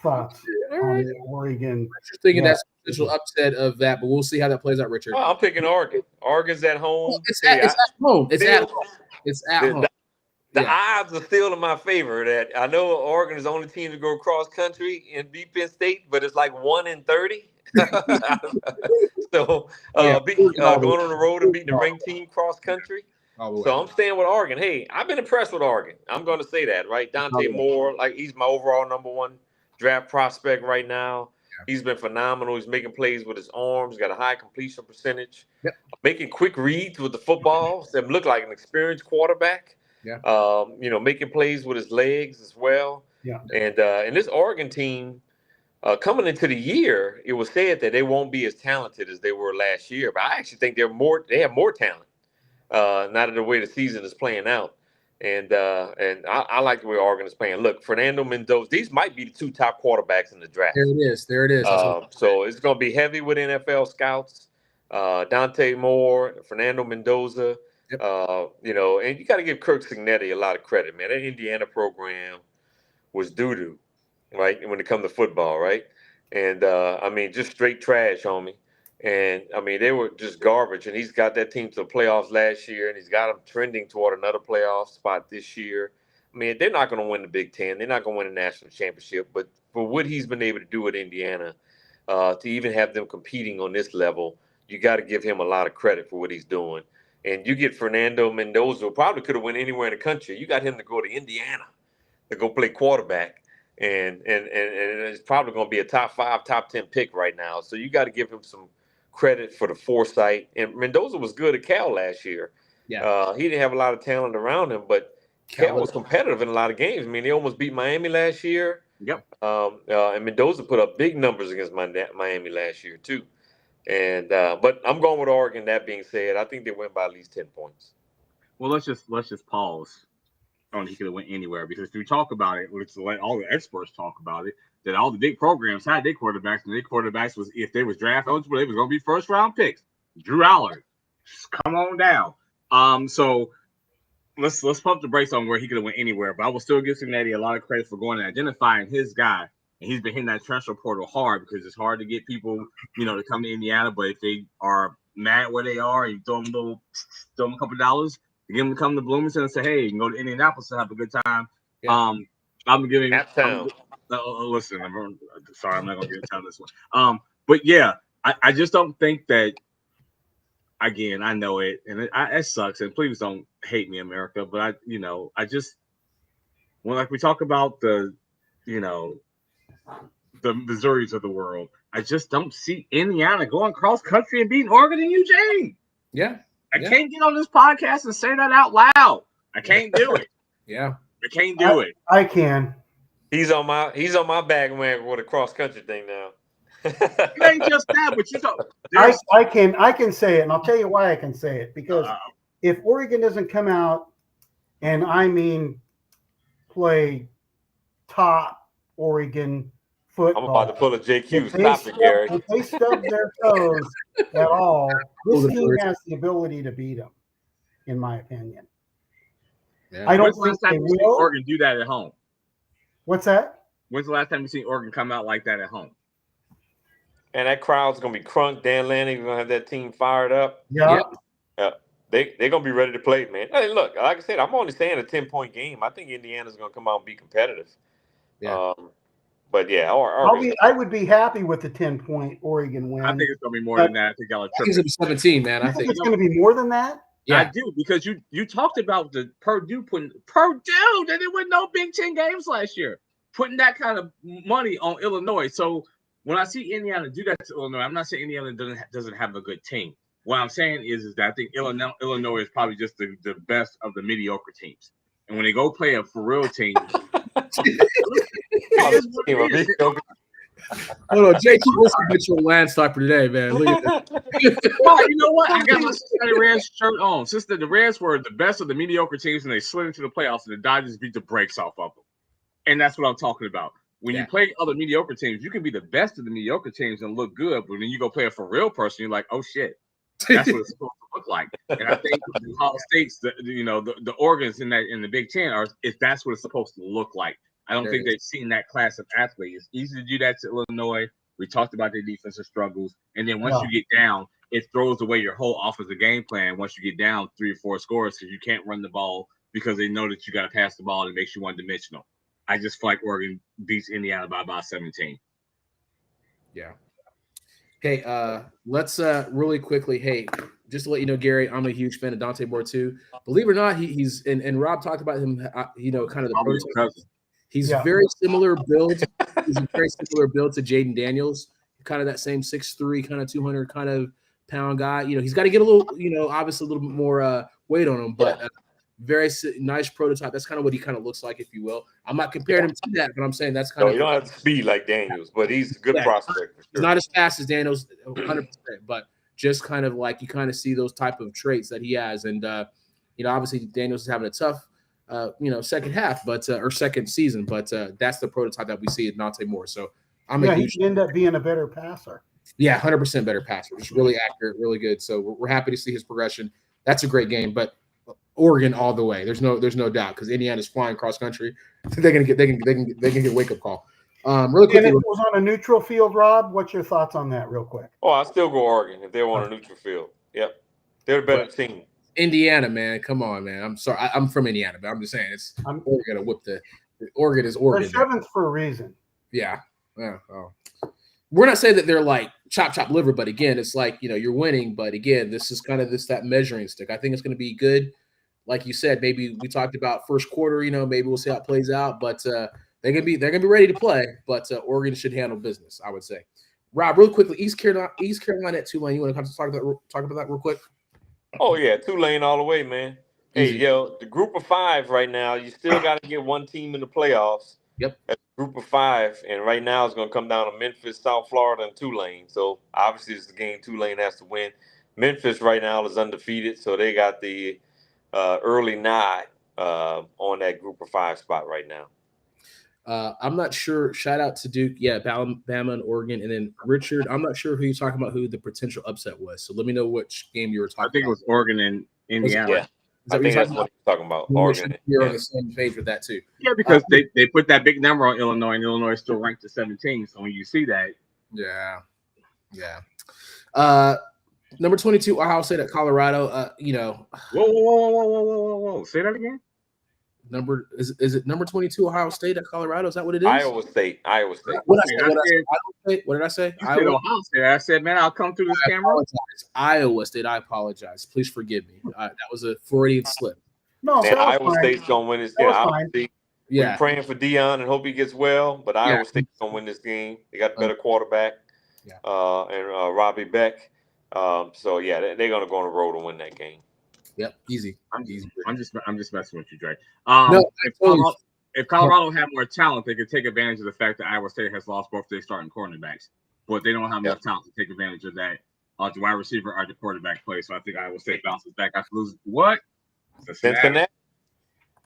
thoughts on the Oregon. Just thinking that's a potential upset of that, but we'll see how that plays out, Richard. I'm picking Oregon. Oregon's at home. It's at home. It's at home. The odds are still in my favor. That I know Oregon is the only team to go cross country and beat Penn State, but it's like 1 in 30. So going on the road and beating the ranked team cross country. So I'm staying with Oregon. Hey, I've been impressed with Oregon. I'm going to say that, right? Dante Moore, like he's my overall #1 draft prospect right now. Yeah. He's been phenomenal. He's making plays with his arms. Got a high completion percentage. Yep. Making quick reads with the football. So look like an experienced quarterback. Yeah. Making plays with his legs as well. Yeah. And this Oregon team, coming into the year, it was said that they won't be as talented as they were last year. But I actually think they have more talent. Not in the way the season is playing out. And I like the way Oregon is playing. Look, Fernando Mendoza, these might be the 2 top quarterbacks in the draft. There it is. So it's going to be heavy with NFL scouts. Dante Moore, Fernando Mendoza. Yep. And you got to give Kirk Cignetti a lot of credit, man. That Indiana program was doo-doo, right, when it comes to football, right? And, just straight trash, homie. And, they were just garbage. And he's got that team to the playoffs last year, and he's got them trending toward another playoff spot this year. They're not going to win the Big Ten. They're not going to win the national championship. But for what he's been able to do at Indiana, to even have them competing on this level, you got to give him a lot of credit for what he's doing. And you get Fernando Mendoza, who probably could have went anywhere in the country. You got him to go to Indiana to go play quarterback. And it's probably going to be a top 5, top 10 pick right now. So you got to give him some credit for the foresight. And Mendoza was good at Cal last year. Yeah. He didn't have a lot of talent around him, but Cal was competitive in a lot of games. They almost beat Miami last year. Yep. And Mendoza put up big numbers against Miami last year too. And but I'm going with Oregon. That being said, I think they win by at least 10 points. Well, let's just pause on he could have went anywhere, because if we talk about it, let's let all the experts talk about it, that all the big programs had their quarterbacks, and their quarterbacks was, if they was draft eligible, they was going to be first round picks. Drew Allard, just come on down. So let's pump the brakes on where he could have went anywhere, but I will still give Cincinnati a lot of credit for going and identifying his guy. And he's been hitting that transfer portal hard, because it's hard to get people, to come to Indiana. But if they are mad where they are, and you throw them a couple of dollars, you get them to come to Bloomington and say, "Hey, you can go to Indianapolis and have a good time." Yeah. I'm giving. Listen, sorry, I'm not gonna get into this one. But yeah, I just don't think that. Again, I know it, and it sucks. And please don't hate me, America. But I just when we talk about the Missouris of the world, I just don't see Indiana going cross country and beating Oregon and Eugene. Yeah. I can't get on this podcast and say that out loud. I can't do it. Yeah. I can't do it. I can. He's on my bandwagon with a cross country thing now. It ain't just that, but I can say it, and I'll tell you why I can say it. Because if Oregon doesn't come out and play top Oregon football, I'm about to pull a JQ. Stop it, Gary. If they stub their toes at all, this team has the ability to beat them, in my opinion. Yeah. I don't think they will. Oregon do that at home. What's that? When's the last time you seen Oregon come out like that at home? And that crowd's gonna be crunk. Dan Lanning is gonna have that team fired up. Yeah. They're gonna be ready to play, man. Hey, look, like I said, I'm only saying a 10-point game. I think Indiana's gonna come out and be competitive. Yeah. But yeah, I would be happy with the 10-point Oregon win. I think it's gonna be more than that. I think y'all are tripping. I think it's gonna be 17, man. I think it's gonna be more than that. Yeah, I do, because you talked about the Purdue they didn't win no Big Ten games last year, putting that kind of money on Illinois. So when I see Indiana do that to Illinois, I'm not saying Indiana doesn't have a good team. What I'm saying is that I think Illinois is probably just the best of the mediocre teams. And when they go play a for real team, Hold on, JT was a habitual landslide for today, man. Look at this. Well, you know what? I got my Cincinnati Reds shirt on. Since the Reds were the best of the mediocre teams and they slid into the playoffs, and the Dodgers beat the brakes off of them. And that's what I'm talking about. When you play other mediocre teams, you can be the best of the mediocre teams and look good, but when you go play a for real person, you're like, oh shit, that's what it's supposed to look like. And I think the Ohio States, the organs in the Big Ten if that's what it's supposed to look like. I don't think they've seen that class of athlete. It's easy to do that to Illinois. We talked about their defensive struggles, and then once you get down, it throws away your whole offensive game plan. Once you get down 3 or 4 scores, because you can't run the ball because they know that you got to pass the ball and it makes you one-dimensional. I just feel like Oregon beats Indiana by about 17. Yeah. Hey, let's really quickly. Hey, just to let you know, Gary, I'm a huge fan of Dante Moore too. Believe it or not, he's and Rob talked about him. Kind of the prototype. He's very similar build. He's a very similar build to Jaden Daniels. Kind of that same 6'3", kind of 200 kind of pound guy. He's got to get a little, obviously a little bit more weight on him, but. Very nice prototype. That's kind of what he kind of looks like, if you will. I'm not comparing him to that, but I'm saying that's kind of. You don't have the speed like Daniels, but he's a good prospect. For sure. He's not as fast as Daniels, 100%, but just kind of like you kind of see those type of traits that he has, and obviously Daniels is having a tough, second half, but or second season, but that's the prototype that we see at Dante Moore. So he should end up being a better passer. Yeah, 100% better passer. Just really accurate, really good. So we're happy to see his progression. That's a great game, but. Oregon all the way. There's no doubt because Indiana's flying cross country. They can get a wake up call. Really quickly, if it was on a neutral field, Rob, what's your thoughts on that, real quick? Oh, I still go Oregon if they were on a neutral field. Yep, they're a better team. Indiana, man, come on, man. I'm sorry, I'm from Indiana, but I'm just saying Oregon gonna whip Oregon is Oregon. They're 7th for a reason. Yeah. We're not saying that they're like chop liver, but again, it's like you're winning, but again, this is kind of that measuring stick. I think it's going to be good. Like you said, maybe we talked about first quarter, maybe we'll see how it plays out, but they're gonna be ready to play. But Oregon should handle business, I would say. Rob, real quickly, East Carolina at Tulane. You want to talk about that real quick? Oh yeah, Tulane all the way, man. Hey, the group of 5 right now. You still got to get one team in the playoffs. Yep. That's group of 5, and right now it's going to come down to Memphis, South Florida, and Tulane. So obviously it's the game Tulane has to win. Memphis right now is undefeated, so they got the early nod on that group of 5 spot right now. I'm not sure. Shout out to Duke. Yeah, Bama and Oregon. And then Richard, I'm not sure who you're talking about, who the potential upset was. So let me know which game you were talking about. I think it was Oregon and Indiana. Yeah. I think that's what you're talking about. Oregon. You're on the same page with that too. Yeah, because they put that big number on Illinois, and Illinois is still ranked at 17. So when you see that. Yeah. Number 22, Ohio State at Colorado. Whoa. Say that again. Is it number 22 Ohio State at Colorado? Is that what it is? Iowa State. What did I say? You said Ohio State. I said, man, I'll come through this camera. Iowa State. I apologize. Please forgive me. That was a Freudian slip. No, Iowa State's gonna win this game. We're praying for Deion and hope he gets well, but Iowa State's gonna win this game. They got a better quarterback, and Robbie Beck. So they're gonna go on the road and win that game. Yep, easy. I'm just messing with you, Dre. If Colorado had more talent, they could take advantage of the fact that Iowa State has lost both their starting cornerbacks, but they don't have enough talent to take advantage of that. The wide receiver or the quarterback play. So I think Iowa State bounces back after losing what? Cincinnati.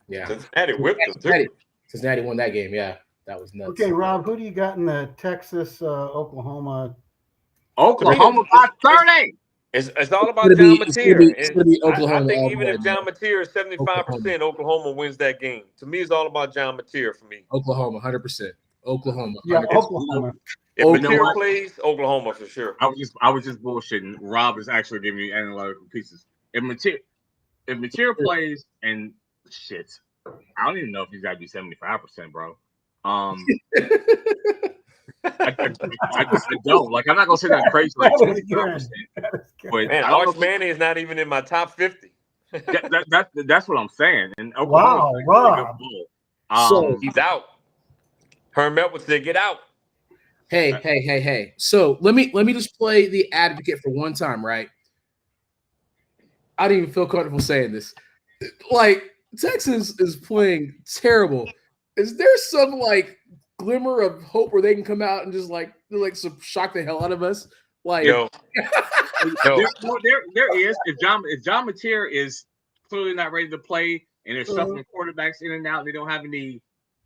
Yeah, Cincinnati whipped them too. Cincinnati won that game. Yeah, that was nuts. Okay, Rob, who do you got in the Texas Oklahoma? Oklahoma by 30. It's all about John Mateer. I think even if John Mateer is 75%, Oklahoma wins that game. To me, it's all about John Mateer for me. Oklahoma, 100%. Oklahoma. Yeah, Oklahoma. If Mateer plays, Oklahoma for sure. I was just bullshitting. Rob is actually giving me analytical pieces. If Mateer plays and shit, I don't even know if he's got to be 75%, bro. I don't. Like, I'm not gonna say that crazy like 25%. But man, Arch Manning is not even in my top 50. That's what I'm saying. And wow, Rob. So he's out. Herm Edwards said, "Get out." Hey. So let me just play the advocate for one time, right? I don't even feel comfortable saying this. Like, Texas is playing terrible. Is there some like glimmer of hope where they can come out and just like shock the hell out of us? Like, Yo. There is. If John Mateer is clearly not ready to play, and they're shuffling quarterbacks in and out, and they don't have any.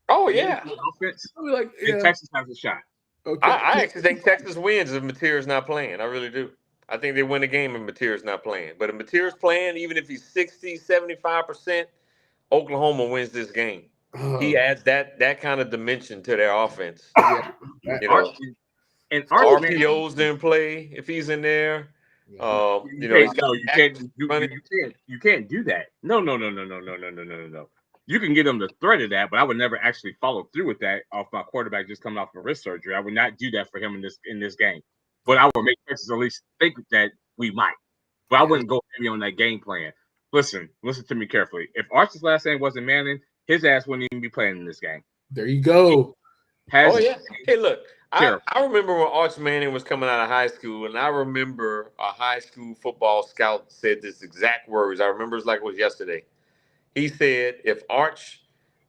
Oh yeah. Offense. Like, Texas has a shot. Okay. I actually think Texas wins if Mateer's not playing. I really do. I think they win the game if Mateer's not playing. But if Mateer's playing, even if he's 60, 75%, Oklahoma wins this game. He adds that kind of dimension to their offense. Yeah. You know, and RPOs didn't play if he's in there. You can't do that. No. You can get them the threat of that, but I would never actually follow through with that off my quarterback just coming off of wrist surgery. I would not do that for him in this game. But I would make Texas at least think that we might. But I wouldn't go heavy on that game plan. Listen to me carefully. If Arch's last name wasn't Manning, his ass wouldn't even be playing in this game. There you go. Oh yeah. Hey, look, I remember when Arch Manning was coming out of high school, and I remember a high school football scout said this exact words. I remember it's like it was yesterday. He said if Arch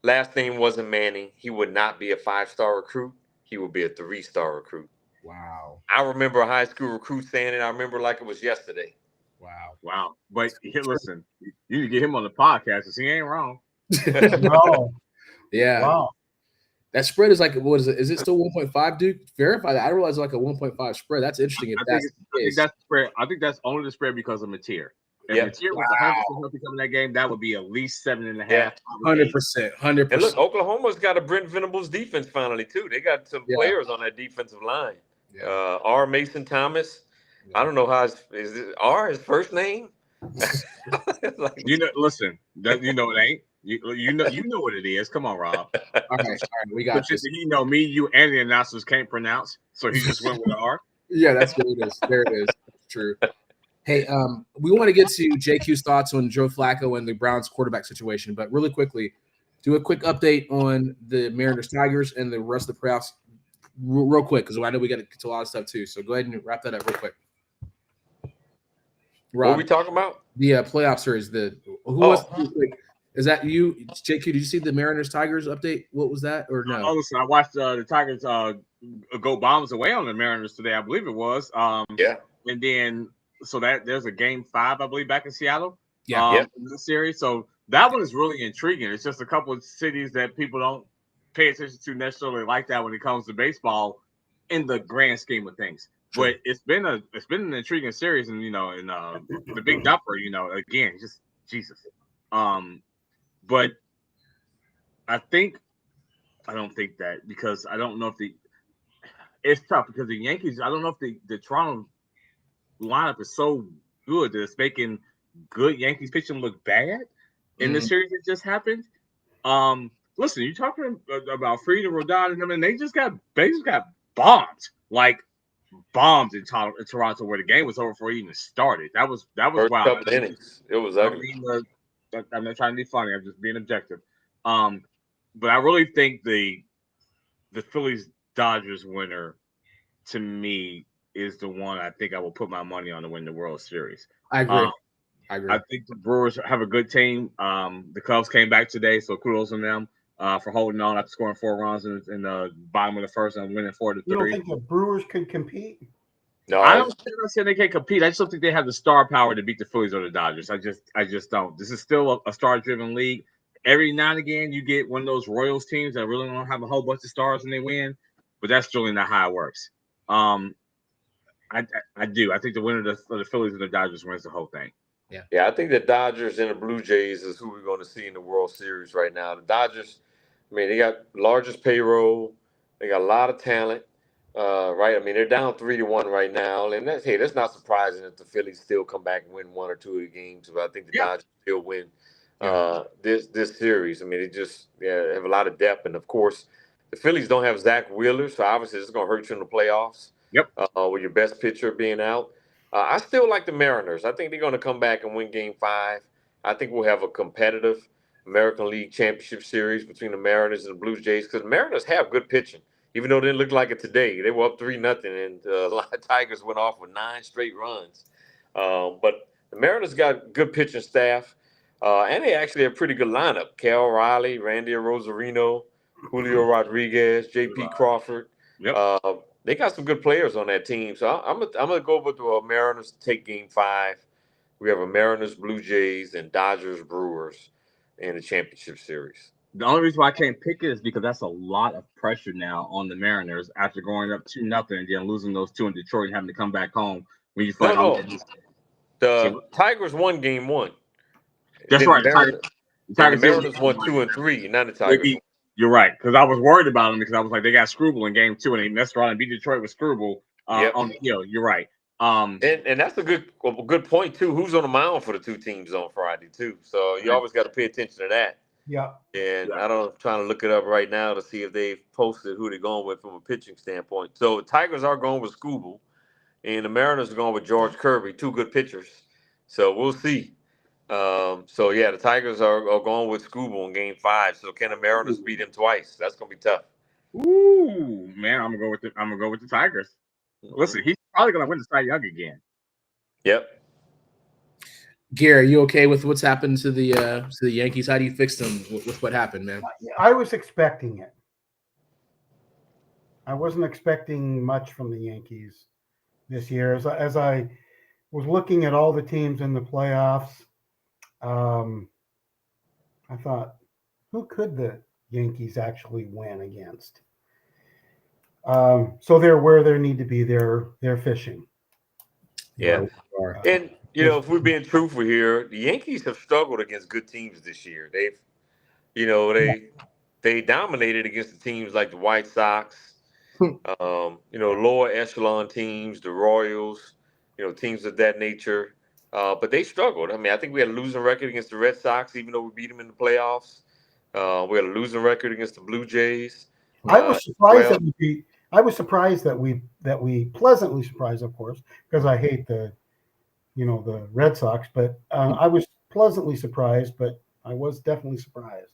last name wasn't Manning, he would not be a 5-star recruit. He would be a 3-star recruit. Wow. I remember a high school recruit saying it. I remember like it was yesterday. Wow. But listen, you need to get him on the podcast because he ain't wrong. No. Yeah. Wow. That spread is like, what is it? Is it still 1.5, Duke? Verify that. I realize it's like a 1.5 spread. That's interesting. I think that's spread. I think that's only the spread because of Mateer. If Mateer was 100% healthy coming that game, that would be at least 7.5. Yeah, 100%. And look, Oklahoma's got a Brent Venables defense finally too. They got some players on that defensive line. Yeah. R. Mason Thomas. I don't know how is R his first name. Listen, you know it ain't. You know what it is. Come on, Rob. All right, we got this. You know me, you, and the announcers can't pronounce, so he just went with an R. Yeah, that's what it is. There it is. That's true. Hey, we want to get to JQ's thoughts on Joe Flacco and the Browns quarterback situation, but really quickly, do a quick update on the Mariners Tigers and the rest of the playoffs real quick, because I know we got to get to a lot of stuff too. So go ahead and wrap that up real quick. Rob, what are we talking about? The playoff series. Is that you, JQ? Did you see the Mariners Tigers update? What was that, or no? Oh, listen, I watched the Tigers go bombs away on the Mariners today. I believe it was. And then so that there's a game 5, I believe, back in Seattle. In the series. So that one is really intriguing. It's just a couple of cities that people don't pay attention to necessarily like that when it comes to baseball in the grand scheme of things. But it's been an intriguing series, and the Big Dupper, again, just Jesus. But I don't think that, because I don't know if it's tough because the Yankees, I don't know if the Toronto lineup is so good that it's making good Yankees pitching look bad in the series that just happened. Listen, you're talking about Fried and Rodon and them, and they just got bombed, like bombed in Toronto, where the game was over before it even started. That was First wild. couple innings. It was ugly. I'm not trying to be funny. I'm just being objective. But I really think the Phillies Dodgers winner, to me, is the one I think I will put my money on to win the World Series. I agree. I think the Brewers have a good team. The Cubs came back today, so kudos on them for holding on after scoring 4 runs in the bottom of the first and winning 4-3. You don't think the Brewers could compete? No, I don't say they can't compete. I just don't think they have the star power to beat the Phillies or the Dodgers. I just don't. This is still a star-driven league. Every now and again, you get one of those Royals teams that really don't have a whole bunch of stars and they win, but that's really not how it works. I do. I think the winner of the Phillies and the Dodgers wins the whole thing. Yeah, I think the Dodgers and the Blue Jays is who we're going to see in the World Series right now. The Dodgers, I mean, they got largest payroll. They got a lot of talent. Right? I mean, they're down 3-1 right now, and that's not surprising that the Phillies still come back and win 1 or 2 of the games. But I think the Dodgers still win this series. I mean, they just have a lot of depth, and of course, the Phillies don't have Zach Wheeler, so obviously it's going to hurt you in the playoffs. Yep. With your best pitcher being out. I still like the Mariners. I think they're going to come back and win Game 5. I think we'll have a competitive American League Championship Series between the Mariners and the Blue Jays, because the Mariners have good pitching. Even though it didn't look like it today, they were up 3-0, and the Tigers went off with 9 straight runs. But the Mariners got good pitching staff, and they actually have a pretty good lineup. Cal Riley, Randy Rosarino, Julio Rodriguez, J.P. Crawford. Yep. They got some good players on that team. So I'm gonna go with the Mariners to take Game 5. We have a Mariners, Blue Jays, and Dodgers, Brewers in the championship series. The only reason why I can't pick it is because that's a lot of pressure now on the Mariners after going up 2-0 and then losing those 2 in Detroit and having to come back home. When you feel the Tigers won Game 1. That's right. The Mariners won 2 and 3, not the Tigers. You're right, because I was worried about them because I was like, they got Screwball in Game 2 and they messed around and beat Detroit with Screwball on the hill. You're right. And that's a good point too. Who's on the mound for the two teams on Friday too? So you always got to pay attention to that. Yeah. And I'm trying to look it up right now to see if they've posted who they're going with from a pitching standpoint. So the Tigers are going with Scooble, and the Mariners are going with George Kirby, 2 good pitchers. So we'll see. The Tigers are going with Scooble in Game 5. So can the Mariners beat them twice? That's gonna be tough. Ooh, man, I'm gonna go with the Tigers. Listen, he's probably gonna win the Cy Young again. Yep. Gary, you okay with what's happened to the Yankees? How do you fix them with what happened, man? I was expecting it. I wasn't expecting much from the Yankees this year. As I was looking at all the teams in the playoffs, I thought, who could the Yankees actually win against? So they're where they need to be. They're fishing. Yeah. And if we're being truthful here, the Yankees have struggled against good teams this year. They dominated against the teams like the White Sox, lower echelon teams, the Royals, teams of that nature. But they struggled. I mean, I think we had a losing record against the Red Sox, even though we beat them in the playoffs. We had a losing record against the Blue Jays. I was surprised that we pleasantly surprised, of course, because I hate the Red Sox, but I was pleasantly surprised, but I was definitely surprised.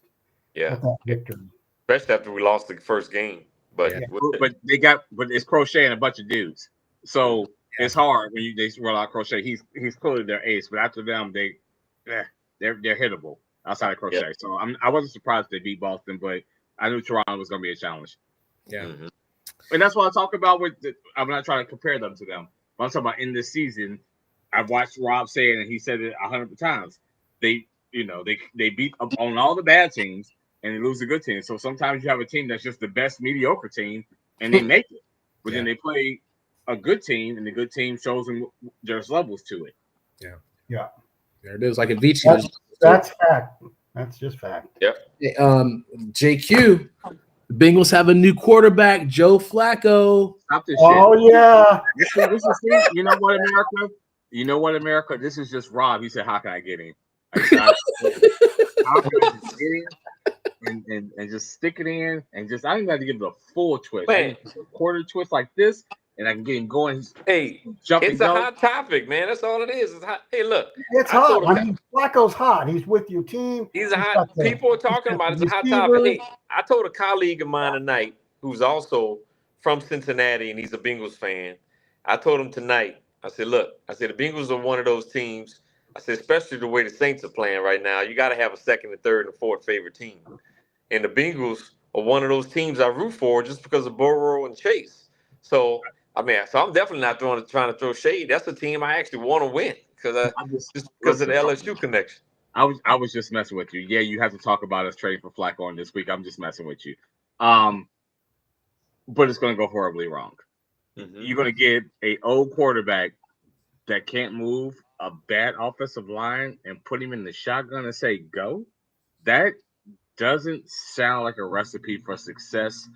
Yeah. At that victory. Especially after we lost the first game. But it's Crochet and a bunch of dudes. So it's hard when they roll out Crochet. He's clearly their ace, but after them they're hittable outside of Crochet. Yeah. So I wasn't surprised they beat Boston, but I knew Toronto was going to be a challenge. Yeah. Mm-hmm. And that's what I talk about I'm not trying to compare them to them, but I'm talking about in this season. I've watched Rob say it, and he said it 100 times. They beat up on all the bad teams, and they lose the good teams. So sometimes you have a team that's just the best mediocre team, and they make it. But then they play a good team, and the good team shows them there's levels to it. Yeah. Yeah. There it is. Like in Vici. That's fact. That's just fact. Yep. JQ, the Bengals have a new quarterback, Joe Flacco. Stop this shit. Yeah. This is you know what, America? You know what, America? This is just Rob. He said, how can I get him? How can I just get him and just stick it in and just, I don't even have to give it a full twist. A quarter twist like this, and I can get him going. Hey, it's a hot topic, man. That's all it is. It's hot. Hey, look. It's hot. Flacco's hot. He's with your team. He's a hot. People are talking about it. It's a hot topic. Hey, I told a colleague of mine tonight who's also from Cincinnati, and he's a Bengals fan. I told him tonight, I said, look, the Bengals are one of those teams. I said, especially the way the Saints are playing right now, you got to have a second and third and fourth favorite team. And the Bengals are one of those teams I root for just because of Burrow and Chase. So, I'm definitely not trying to throw shade. That's a team I actually want to win because of the LSU connection. I was just messing with you. Yeah, you have to talk about us trading for Flacco on this week. I'm just messing with you. But it's going to go horribly wrong. Mm-hmm. You're going to get an old quarterback that can't move, a bad offensive line, and put him in the shotgun and say, go? That doesn't sound like a recipe for success.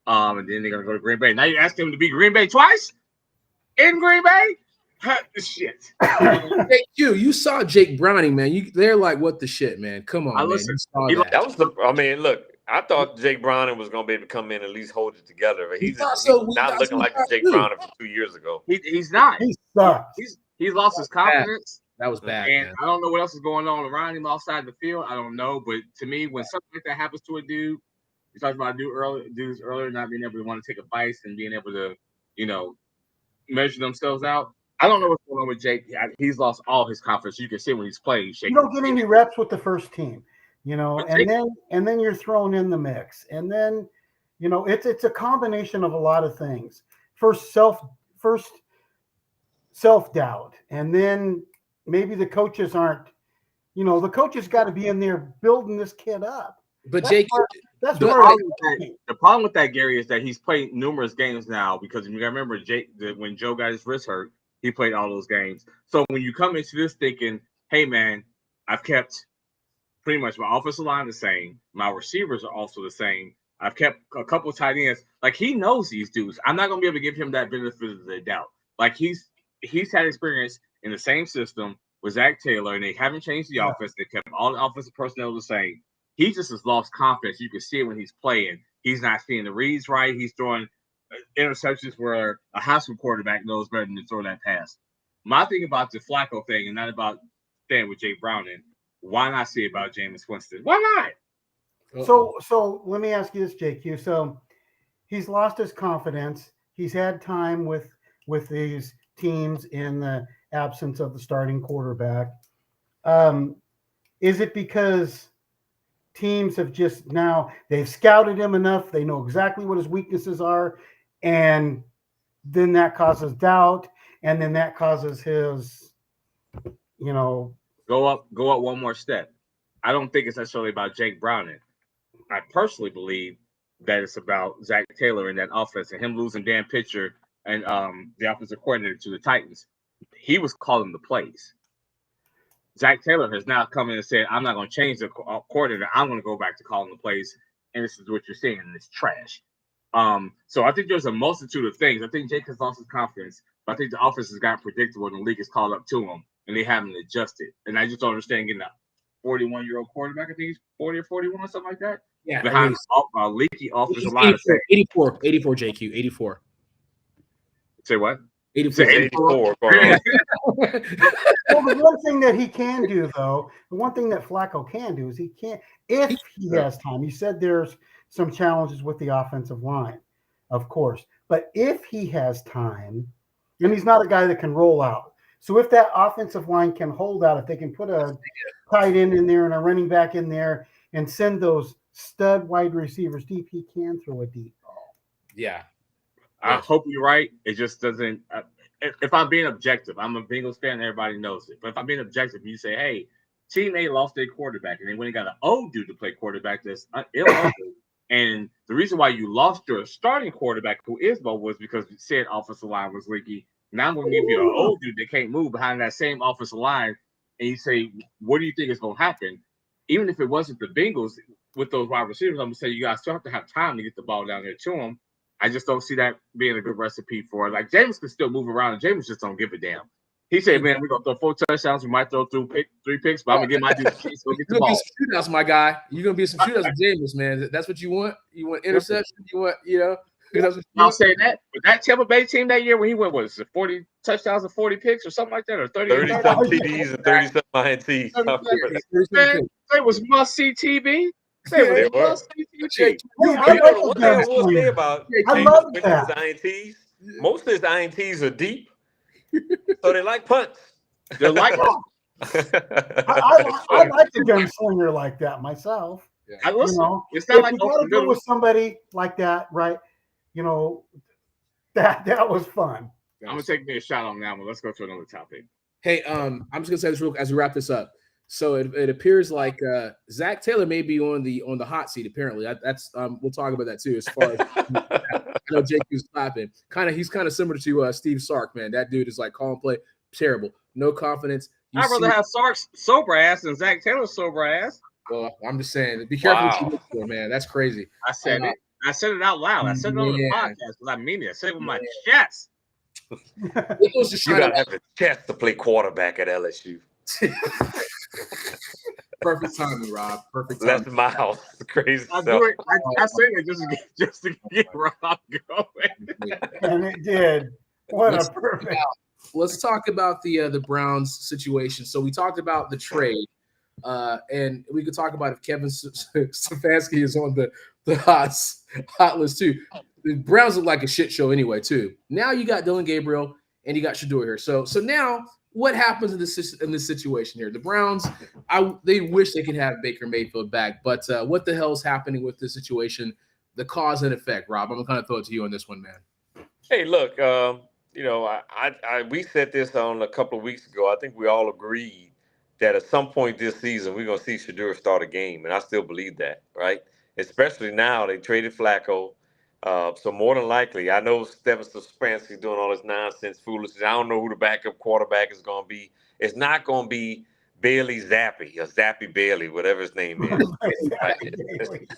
And then they're going to go to Green Bay. Now you ask them to beat Green Bay twice? In Green Bay? Shit. Hey, you saw Jake Browning, man. They're like, what the shit, man? Come on, man. Listen, look, I thought Jake Browning was going to be able to come in and at least hold it together, but he's not looking like the Jake Browning from 2 years ago. He's not. He sucks. He's lost his confidence. That was bad. And man. I don't know what else is going on around him outside the field. I don't know. But to me, when something like that happens to a dude, you talked about dudes earlier not being able to want to take advice and being able to, measure themselves out. I don't know what's going on with Jake. He's lost all his confidence. You can see when he's playing. You don't get any reps with the first team. you know, and then you're thrown in the mix, and then, you know, it's a combination of a lot of things. First self-doubt, and then maybe the coaches aren't, you know, the coaches got to be in there building this kid up. But Jake, the problem with that, Gary, is that he's played numerous games now, because you got to remember, when Joe got his wrist hurt, he played all those games. So when you come into this thinking, hey, man, I've kept pretty much my offensive line the same. My receivers are also the same. I've kept a couple of tight ends. Like, he knows these dudes. I'm not going to be able to give him that benefit of the doubt. Like, he's had experience in the same system with Zach Taylor, and they haven't changed the offense. They kept all the offensive personnel the same. He just has lost confidence. You can see it when he's playing. He's not seeing the reads right. He's throwing interceptions where a high school quarterback knows better than to throw that pass. My thing about the Flacco thing, and not about staying with Jake Browning, why not see about Jameis Winston? Why not? So let me ask you this, JQ. So he's lost his confidence. He's had time with these teams in the absence of the starting quarterback. Is it because teams have just now, they've scouted him enough, they know exactly what his weaknesses are, and then that causes doubt, and then that causes his, you know, go up one more step. I don't think it's necessarily about Jake Browning. I personally believe that it's about Zach Taylor and that offense, and him losing Dan Pitcher and the offensive coordinator to the Titans. He was calling the plays. Zach Taylor has now come in and said, I'm not going to change the coordinator. I'm going to go back to calling the plays. And this is what you're seeing, and it's trash. So I think there's a multitude of things. I think Jake has lost his confidence, but I think the offense has gotten predictable, and the league has called up to him, and they haven't adjusted. And I just don't understand getting a 41-year-old quarterback. I think he's 40 or 41 or something like that. Yeah. Behind a leaky offensive line. 84, JQ, 84. Say what? 84. Well, the one thing that he can do, though, the one thing that Flacco can do is he can't, if he has time. You said there's some challenges with the offensive line, of course. But if he has time, and he's not a guy that can roll out. So if that offensive line can hold out, if they can put a tight end in there and a running back in there and send those stud wide receivers deep, he can throw a deep ball. Yeah. I hope you're right. It just doesn't. If I'm being objective, I'm a Bengals fan. Everybody knows it. But if I'm being objective, you say, "Hey, team A lost their quarterback, and they went and got an old dude to play quarterback that's ill." And the reason why you lost your starting quarterback, who is Bo, was because you said offensive line was leaky. Now I'm going to give you an old dude that can't move behind that same offensive line, and you say, "What do you think is going to happen?" Even if it wasn't the Bengals with those wide receivers, I'm going to say you guys still have to have time to get the ball down there to them. I just don't see that being a good recipe for it. Like, James can still move around, and James just don't give a damn. He said, "Man, we're gonna throw 4 touchdowns. We might throw through 3 picks, but I'm gonna get my dude to go get the ball." Be some shootouts, my guy. You're gonna be some shootouts with James, man. That's what you want. You want interception. You want, you know. I'll say that. But that Tampa Bay team that year when he went, was it 40 touchdowns and 40 picks or something like that, or 30-something TDs and 30-something INTs. Man, it was must-see TV. I love that. INTs. Most of his INTs are deep, so they like punts. They're like I like a gunslinger like that myself. Yeah. I listen. You know, it's not like you got to go with somebody like that, right? You know, that was fun. I'm gonna take me a shot on that one. Let's go to another topic. Hey, I'm just gonna say this real as we wrap this up. So it appears like Zach Taylor may be on the hot seat. Apparently, that's we'll talk about that too. As far as I know, Jake was clapping. He's kind of similar to Steve Sark, man. That dude is like call and play terrible, no confidence. I'd rather have Sark's sober ass than Zach Taylor's sober ass. Well, I'm just saying, be careful what you look for, man. That's crazy. I said it. I said it out loud. I said it on the podcast because I mean it. I said it with my chest. You gotta have the chest to play quarterback at LSU. Perfect timing, Rob. Perfect timing. That's my house. Crazy. I say it just to get Rob going. And it did. What a perfect. Let's talk about the Browns situation. So we talked about the trade, and we could talk about if Kevin Stefanski is on the hot list too. The Browns look like a shit show anyway too. Now you got Dylan Gabriel and you got Shedeur here. So now what happens in this situation here? The Browns, they wish they could have Baker Mayfield back, but what the hell is happening with this situation? The cause and effect, Rob. I'm gonna throw it to you on this one, man. Hey, look, we said this on a couple of weeks ago. I think we all agreed that at some point this season we're gonna see Shedeur start a game, and I still believe that, right? Especially now they traded Flacco. So more than likely, I know Stephen Stefanski doing all this nonsense, foolishness. I don't know who the backup quarterback is going to be. It's not going to be Bailey Zappi or Zappy Bailey, whatever his name is.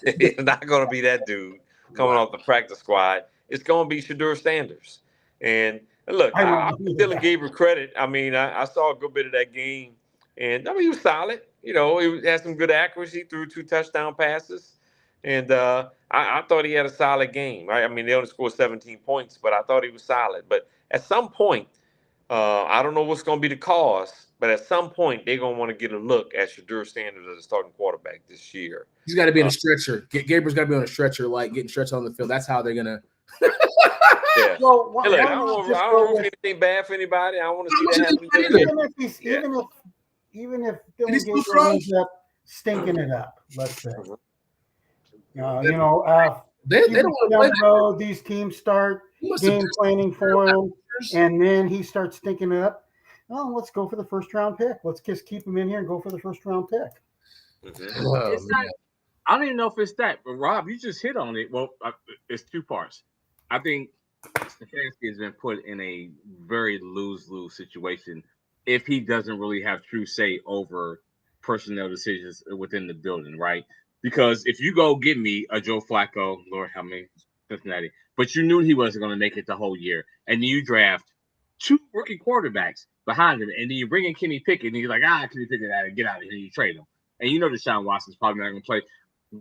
It's not going to be that dude coming off the practice squad. It's going to be Shedeur Sanders. And look, I'm still Gabriel credit. I mean, I saw a good bit of that game, and I mean, he was solid. He had some good accuracy, threw 2 touchdown passes. And I thought he had a solid game. Right? I mean, they only scored 17 points, but I thought he was solid. But at some point, I don't know what's going to be the cause, but at some point, they're going to want to get a look at Shedeur Sanders as a starting quarterback this year. He's got to be in a stretcher. Gabriel's got to be on a stretcher, like getting stretched on the field. That's how they're going to. Yeah. Well, I don't want anything bad for anybody. I want to see that happen. Even if Dylan Gabriel ends up stinking it up, let's say. They don't want to play. These teams start game planning for him, and then he starts stinking it up. Oh, let's go for the first round pick. Let's just keep him in here and go for the first round pick. I don't even know if it's that, but Rob, you just hit on it. Well, it's 2 parts. I think Stefanski has been put in a very lose-lose situation if he doesn't really have true say over personnel decisions within the building, right? Because if you go get me a Joe Flacco, Lord help me, Cincinnati, but you knew he wasn't going to make it the whole year, and then you draft 2 rookie quarterbacks behind him, and then you bring in Kenny Pickett, and you're like, Kenny Pickett, get out of here, and you trade him. And you know Deshaun Watson's probably not going to play.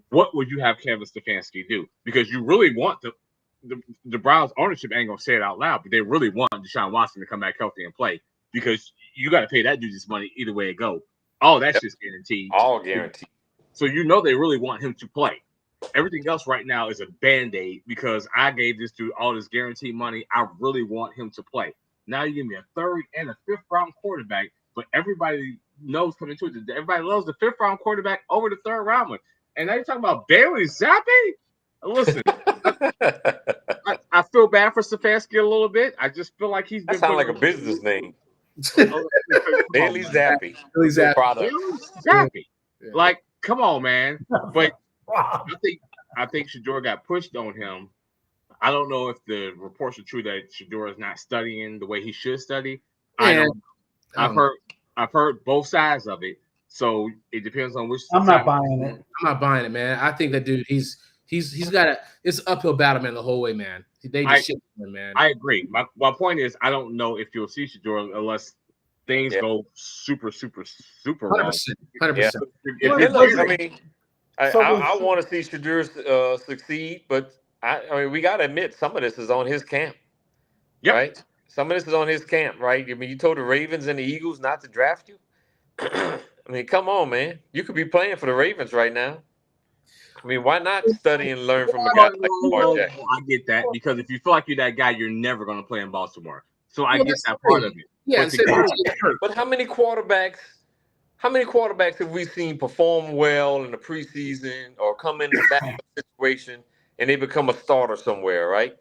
What would you have Kevin Stefanski do? Because you really want the Browns ownership ain't going to say it out loud, but they really want Deshaun Watson to come back healthy and play because you got to pay that dude this money either way it go. Oh, that's just guaranteed. All guaranteed. So they really want him to play. Everything else right now is a Band-Aid because I gave this dude all this guaranteed money. I really want him to play. Now you give me a 3rd and a 5th round quarterback, but everybody knows coming to it. Everybody loves the 5th round quarterback over the 3rd round one. And now you're talking about Bailey Zappi? Listen, I feel bad for Stefanski a little bit. I just feel like he's been. That sounds like a business name. Bailey Zappi. Bailey Zappi. Yeah. Like, come on, man. But I think Shedeur got pushed on him. I don't know if the reports are true that Shedeur is not studying the way he should study. I've heard both sides of it. So it depends on which. I'm not buying it. I'm not buying it, man. I think that dude, he's got it's an uphill battle, man, the whole way, man. They just shit him, man. I agree. My point is, I don't know if you'll see Shedeur unless things go super, super, super 100%. 100%. I want to see Shedeur succeed, but I mean, we got to admit some of this is on his camp, right? Some of this is on his camp, right? I mean, you told the Ravens and the Eagles not to draft you. I mean, come on, man. You could be playing for the Ravens right now. I mean, why not study and learn from a guy like Lamar Jackson? I get that because if you feel like you're that guy, you're never going to play in Baltimore. So I get that part of it. Yeah, but how many quarterbacks have we seen perform well in the preseason or come in the backup situation and they become a starter somewhere, right?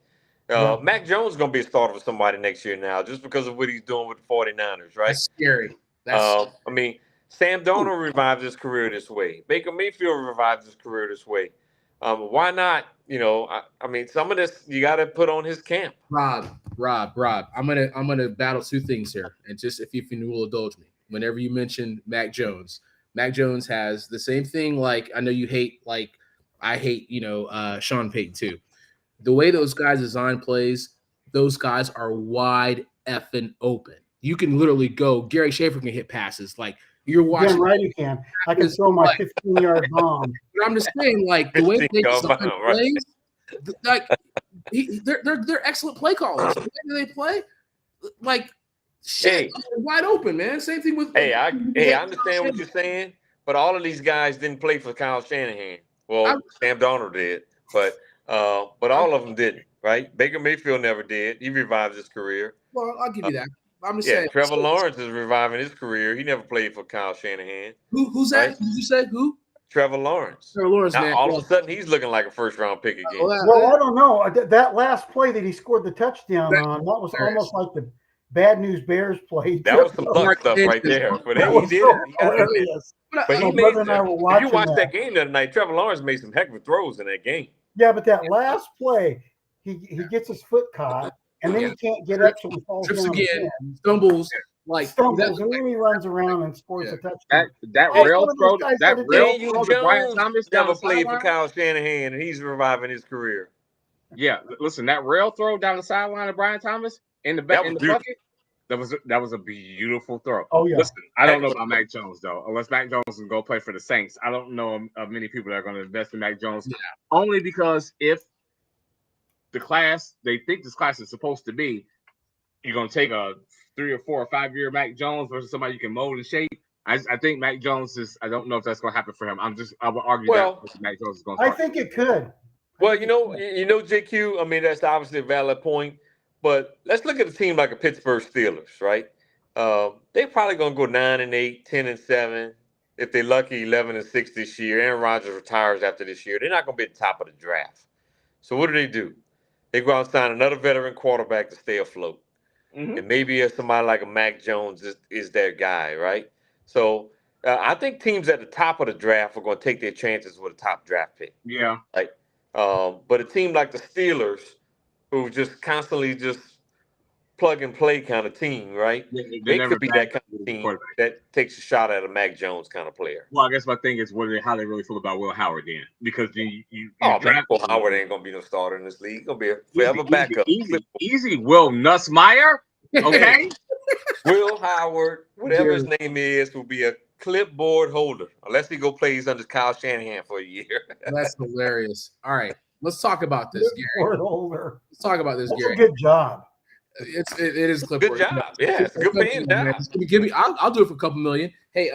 Mac Jones is going to be a starter for somebody next year now just because of what he's doing with the 49ers, right? That's scary. I mean, Sam Darnold revived his career this way. Baker Mayfield revived his career this way. Why not? I mean, some of this you got to put on his camp. Rob, I'm gonna battle 2 things here, and just if you will indulge me. Whenever you mention Mac Jones has the same thing. Like I know you hate, like I hate, Sean Payton too. The way those guys design plays, those guys are wide effing open. You can literally go. Gary Schaefer can hit passes like. You're watching. Damn right you can. I can throw my 15-yard bomb. I'm just saying, like the way they design plays, like they're excellent play callers. The way they play, like shit, wide open, man. Same thing with. I understand what you're saying, but all of these guys didn't play for Kyle Shanahan. Well, Sam Darnold did, but all of them didn't, right? Baker Mayfield never did. He revived his career. Well, I'll give you that. I'm just saying. Trevor Lawrence is reviving his career. He never played for Kyle Shanahan. Who's that? Right? Did you say who? Trevor Lawrence. Trevor Lawrence, now, man. All of a sudden, he's looking like a first-round pick again. Well, I don't know. That last play that he scored the touchdown on, that was almost like the Bad News Bears play. That was some luck stuff right there. But he did it. But he made if you watch that game the other night, Trevor Lawrence made some heck of throws in that game. Yeah, but that last play, he gets his foot caught, and then he can't get up, so he falls down again. Stumbles, and then he runs around and scores a touchdown. That rail throw to Brian Thomas never played for Kyle Shanahan, and he's reviving his career. Yeah, listen, that rail throw down the sideline of Brian Thomas in the bucket. That was a beautiful throw. Oh yeah. Listen, I don't know about Mac Jones though. Unless Mac Jones is going to play for the Saints, I don't know of many people that are going to invest in Mac Jones. Yeah. Only because if the class they think this class is supposed to be, you're going to take a 3 or 4 or 5 year Mac Jones versus somebody you can mold and shape. I think Mac Jones is. I don't know if that's going to happen for him. I would argue that Mac Jones is going to. I think it could. Well, JQ. I mean, that's obviously a valid point. But let's look at a team like a Pittsburgh Steelers, right? They're probably going to go 9-8, 10-7. If they're lucky, 11-6 this year. Aaron Rodgers retires after this year. They're not going to be at the top of the draft. So what do? They go out and sign another veteran quarterback to stay afloat. Mm-hmm. And maybe somebody like a Mac Jones is their guy, right? So I think teams at the top of the draft are going to take their chances with a top draft pick. Yeah. Right? But a team like the Steelers, who just constantly just plug and play kind of team, right? They could be that kind of team that takes a shot at a Mac Jones kind of player. Well, I guess my thing is how they really feel about Will Howard then, because you Will Howard ain't gonna be no starter in this league. He's gonna be a forever backup. Easy. Will Nussmeier, okay? Will Howard, whatever his name is, will be a clipboard holder unless he go plays under Kyle Shanahan for a year. That's hilarious. All right. Let's talk about this, Gary. Let's talk about this, Gary. That's a good job. It is a clipboard. Good job. Yeah, it's a good paying job. Give me. I'll do it for a couple million. Hey,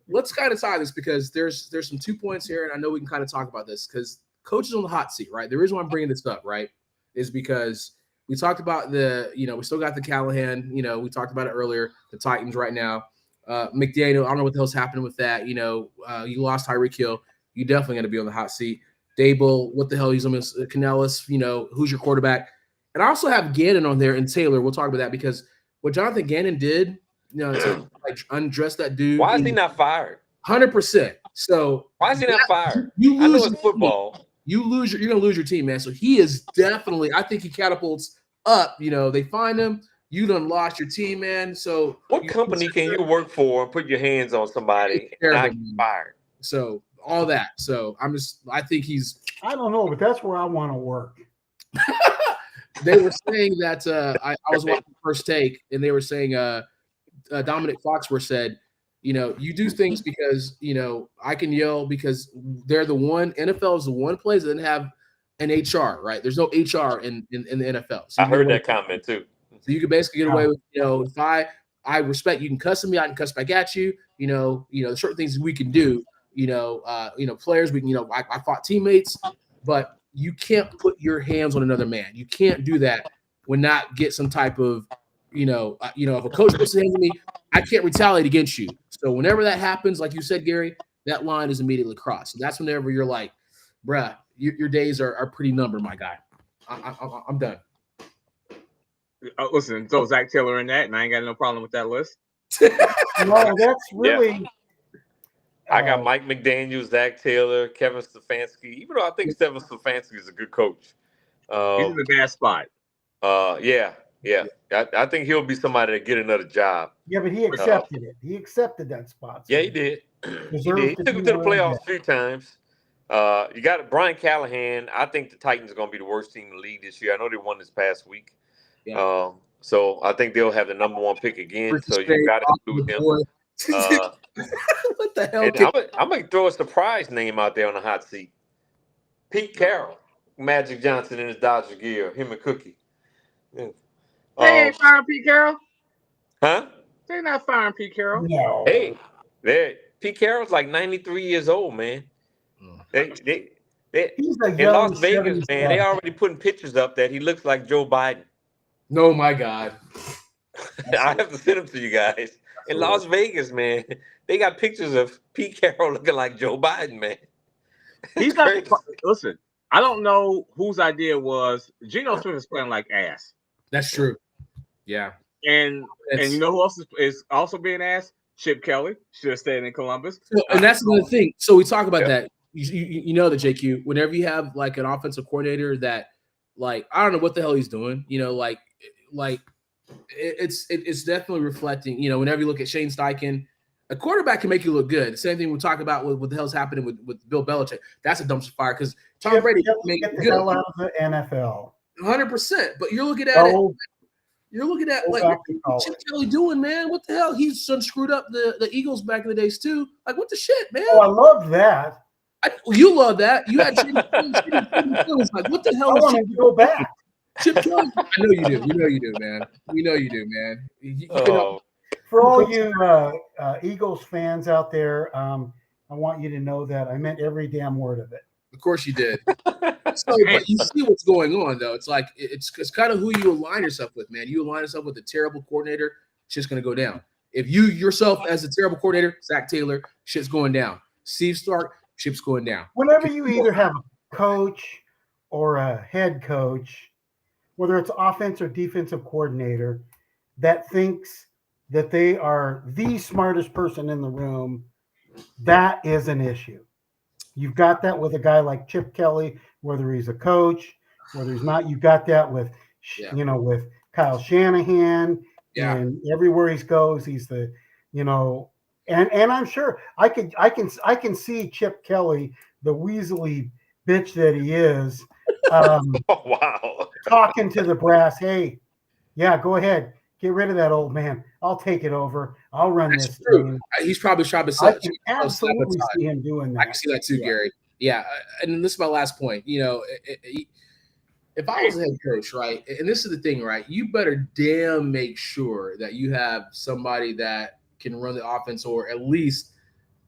let's kind of tie this because there's some 2 points here, and I know we can kind of talk about this because Coach is on the hot seat, right? The reason why I'm bringing this up, right, is because we talked about we still got the Callahan. We talked about it earlier. The Titans right now. McDaniel, I don't know what the hell's happening with that. You lost Tyreek Hill. You definitely going to be on the hot seat. Dable, what the hell? He's almost Canellis. Who's your quarterback? And I also have Gannon on there and Taylor. We'll talk about that because what Jonathan Gannon did, to undress that dude. Why is he not fired? 100%. So why is he not fired? You lose I know it's football. You're going to lose your team, man. So he is definitely. I think he catapults up. They find him. You done lost your team, man. So what company can you work for and put your hands on somebody and not get fired? So all that. So I think he's. I don't know, but that's where I want to work. They were saying that I was watching First Take, and they were saying Dominic Foxworth said, you do things because I can yell because they're the one. NFL is the one place that doesn't have an HR, right? There's no HR in the NFL. So I heard that comment too. So you can basically get away with if I respect, you can cuss at me, I can cuss back at you. Certain things we can do. Players we can. I fought teammates, but you can't put your hands on another man. You can't do that when not get some type of, if a coach puts his hands on me, I can't retaliate against you. So whenever that happens, like you said, Gary, that line is immediately crossed. And that's whenever you're like, bruh, your days are pretty numbered, my guy. I'm done. Listen, so Zach Taylor in that, and I ain't got no problem with that list. No, that's really. Yeah. I got Mike McDaniel, Zach Taylor, Kevin Stefanski. Even though I think Kevin Stefanski is a good coach, he's in a bad spot. Yeah. I think he'll be somebody to get another job. Yeah, but he accepted it. He accepted that spot. So yeah, he did. He took him to the playoffs a few times. You got Brian Callahan. I think the Titans are going to be the worst team in the league this year. I know they won this past week. Yeah. So I think they'll have the number 1 pick again. So you got to include him. What the hell? I'm going to throw a surprise name out there on the hot seat. Pete Carroll, Magic Johnson in his Dodger gear, him and Cookie. They ain't firing Pete Carroll. Huh? They're not firing Pete Carroll. No. Hey, Pete Carroll's like 93 years old, man. They in Las Vegas, man, they already putting pictures up that he looks like Joe Biden. Oh my God. I have to send them to you guys. In Las Vegas, man, they got pictures of Pete Carroll looking like Joe Biden, man. He's not. Listen, I don't know whose idea was. Geno Smith is playing like ass. That's true. Yeah. And you know who else is also being asked? Chip Kelly should have stayed in Columbus. So, and that's another thing. So we talk about that. You know that JQ. Whenever you have like an offensive coordinator that, like, I don't know what the hell he's doing. You know, like it's definitely reflecting. You know, whenever you look at Shane Steichen, a quarterback can make you look good. The same thing we talk about with what the hell's happening with Bill Belichick. That's a dumpster fire because Tom Brady made get the hell out of the NFL. 100%. But you're looking at it. You're looking at like what's Chip Kelly doing, man? What the hell? He's screwed up the Eagles back in the days too. Like what the shit, man? Oh, I love that. You love that. You had feelings. Like what the hell? I want to go back. Chip Kelly. I know you do. You know you do, man. We know you do, man. For all you Eagles fans out there, I want you to know that I meant every damn word of it. Of course you did. So, but you see what's going on, though. It's like it's kind of who you align yourself with, man. You align yourself with a terrible coordinator, shit's going to go down. If you yourself as a terrible coordinator, Zach Taylor, shit's going down. Steve Stark, shit's going down. Whenever you either have a coach or a head coach, whether it's offense or defensive coordinator, that thinks that they are the smartest person in the room, that is an issue. You've got that with a guy like Chip Kelly, whether he's a coach, whether he's not. You've got that with, with Kyle Shanahan, and everywhere he goes, he's the, and I'm sure I can see Chip Kelly, the weaselly bitch that he is, talking to the brass. Hey, go ahead. Get rid of that old man. I'll take it over. I'll run this thing. He's probably trying to I can absolutely see him doing that. I can see that too, Gary. Yeah, and this is my last point. If I was a head coach, right, and this is the thing, right, you better damn make sure that you have somebody that can run the offense, or at least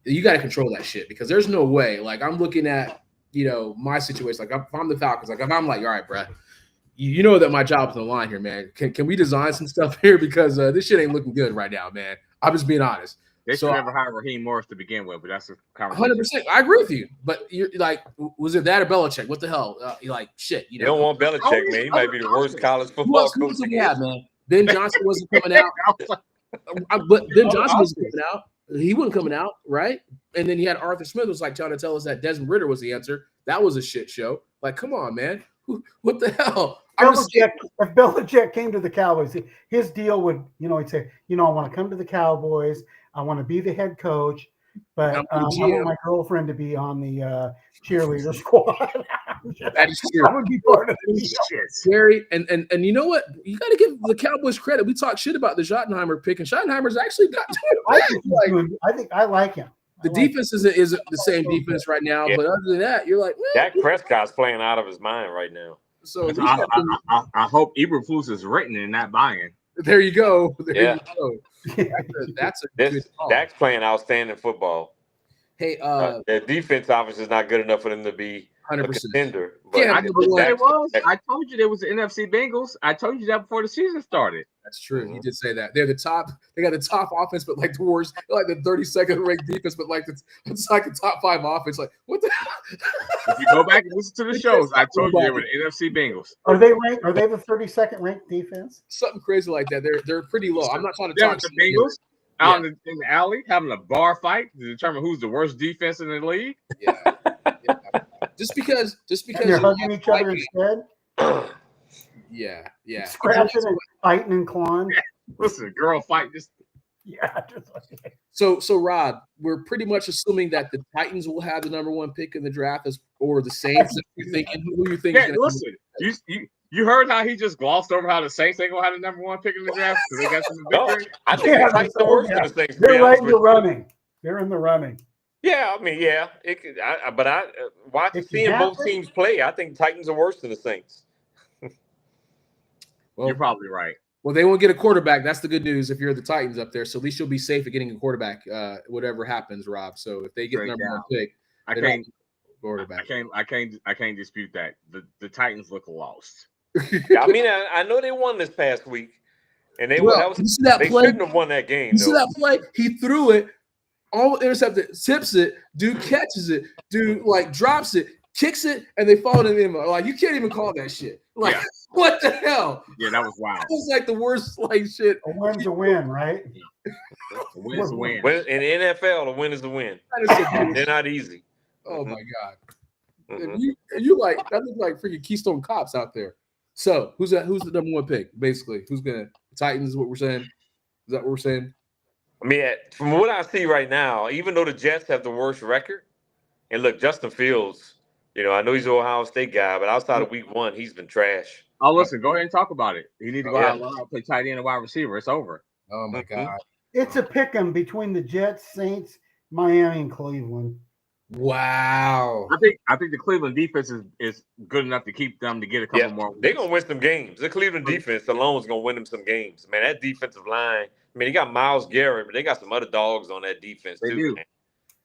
you got to control that shit, because there's no way. Like, I'm looking at, my situation. Like, if I'm the Falcons, like, if I'm like, all right, bro, you know that my job's on the line here, man. Can we design some stuff here, because this shit ain't looking good right now, man. I'm just being honest. They should never hire Raheem Morris to begin with, but that's a conversation. 100%. I agree with you, but you're like, was it that or Belichick? What the hell? You're like, shit. You don't want Belichick, man. He might be the worst college football coach. Yeah, man. Ben Johnson wasn't coming out, but Ben Johnson wasn't coming out. He wasn't coming out, right? And then you had Arthur Smith was like trying to tell us that Desmond Ridder was the answer. That was a shit show. Like, come on, man. What the hell? If Belichick came to the Cowboys, his deal would, he'd say, I want to come to the Cowboys. I want to be the head coach, but I want my girlfriend to be on the cheerleader squad. That is true. I would be part of the Gary, and you know what? You got to give the Cowboys credit. We talk shit about the Schottenheimer pick, and Schottenheimer's actually got I think I like him. The defense isn't the same defense right now, but other than that, you're like, Dak Prescott's playing out of his mind right now. So I hope Eberflus is written and not buying. There you go. You go. That's a good call. Dak's playing outstanding football. Hey, their defense obviously is not good enough for them to be 100% a contender. But I told you there was the NFC Bengals. I told you that before the season started. That's true. Mm-hmm. You did say that. They're the top. They got the top offense, but like the worst. They're like the 32nd ranked defense, but like it's like a top 5 offense. Like what the hell? If you go back and listen to the shows, I told you they were the NFC Bengals. Are they ranked? Are they the 32nd ranked defense? Something crazy like that. They're pretty low. I'm not trying to talk the Bengals out in the alley having a bar fight to determine who's the worst defense in the league. Yeah. Just because they're hugging each other instead. Yeah. Scratching and fighting and clawing. Listen, girl fight just. Yeah. So Rob, we're pretty much assuming that the Titans will have the number 1 pick in the draft, or the Saints. Who you think? Yeah, listen, you heard how he just glossed over how the Saints ain't gonna have the number 1 pick in the draft because they got some victory. I think the Titans are worse than the Saints. They're right in the running. They're in the running. Yeah, I mean, it could. But watching seeing both teams play, I think Titans are worse than the Saints. Well, you're probably right. Well, they won't get a quarterback. That's the good news if you're the Titans up there. So at least you'll be safe at getting a quarterback, whatever happens, Rob. So if they get the number 1 pick, I can't dispute that. The Titans look lost. I mean, I know they won this past week, And they shouldn't have won that game. You see that play? He threw it, all intercepted, tips it, dude catches it, dude like drops it, kicks it, and they fall in the end. Like you can't even call that shit. Like what the hell? Yeah, that was wild. That was like the worst like shit. A win's a win, right? A win is a win. In the NFL, a win is a win. They're not easy. Oh my god. You like that looks like freaking Keystone Cops out there. So who's the number one pick? Basically, who's gonna Titans is what we're saying? Is that what we're saying? I mean, from what I see right now, even though the Jets have the worst record, and look, Justin Fields, I know he's an Ohio State guy, but outside of week 1, he's been trash. Oh, listen, go ahead and talk about it. You need to go out and play tight end and wide receiver. It's over. Oh my god. It's a pick 'em between the Jets, Saints, Miami, and Cleveland. Wow. I think the Cleveland defense is good enough to keep them to get a couple more wins. They're gonna win some games. The Cleveland defense alone is gonna win them some games. Man, that defensive line. I mean, they got Myles Garrett, but they got some other dogs on that defense too. Man.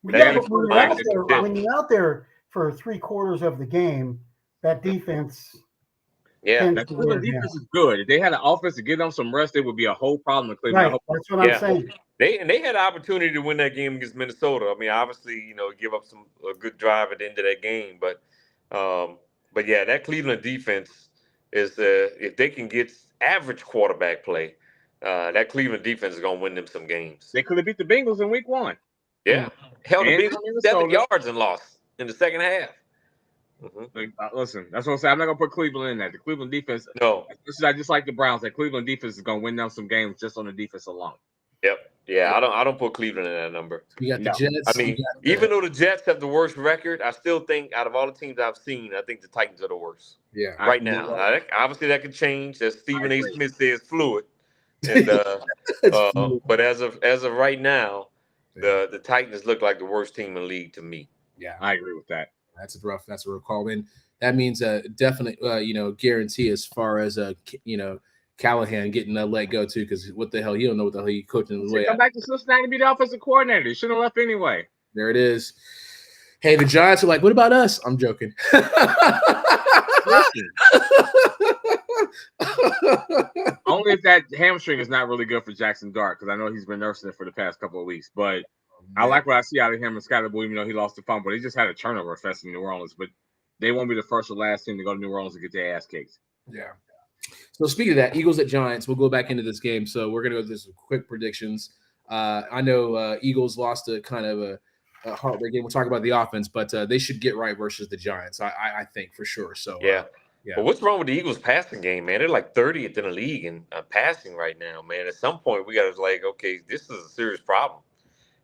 When you're out there for 3/4 of the game, that defense. Yeah, that Cleveland defense is good. If they had an offense to give them some rest, it would be a whole problem in Cleveland. Right, that's what I'm saying. They had an opportunity to win that game against Minnesota. I mean, obviously, give up a good drive at the end of that game, but yeah, that Cleveland defense is if they can get average quarterback play, that Cleveland defense is gonna win them some games. They could have beat the Bengals in week 1. Yeah, held the Bengals 7 yards and lost in the second half. Listen, that's what I'm saying. I'm not gonna put Cleveland in that. The Cleveland defense, just like the Browns. That Cleveland defense is gonna win them some games just on the defense alone. Yep. Yeah, I don't put Cleveland in that number. You got the Jets. I mean, even though the Jets have the worst record, I still think out of all the teams I've seen, I think the Titans are the worst. Yeah. Right now. Obviously, that could change. As Stephen A. Smith says, fluid. And, but as of right now, the Titans look like the worst team in the league to me. Yeah, I agree with that. That's a rough call. And that means definitely guarantee as far as Callahan getting let go too, because what the hell, he don't know what the hell he coaching his way. Come back to Cincinnati to be the offensive coordinator. He should have left anyway. There it is. Hey, the Giants are like, what about us? I'm joking. Only if that hamstring is not really good for Jackson Dart, because I know he's been nursing it for the past couple of weeks. But I like what I see out of him and Scotty, even though he lost the fumble. He just had a turnover fest in New Orleans, but they won't be the first or last team to go to New Orleans and get their ass kicked. Yeah. So speaking of that, Eagles at Giants, we'll go back into this game. So we're going to go through some quick predictions. I know Eagles lost a kind of a heartbreak game. We'll talk about the offense, but they should get right versus the Giants, I think, for sure. So yeah. But what's wrong with the Eagles passing game, man? They're like 30th in the league in passing right now, man. At some point, we got to okay, this is a serious problem.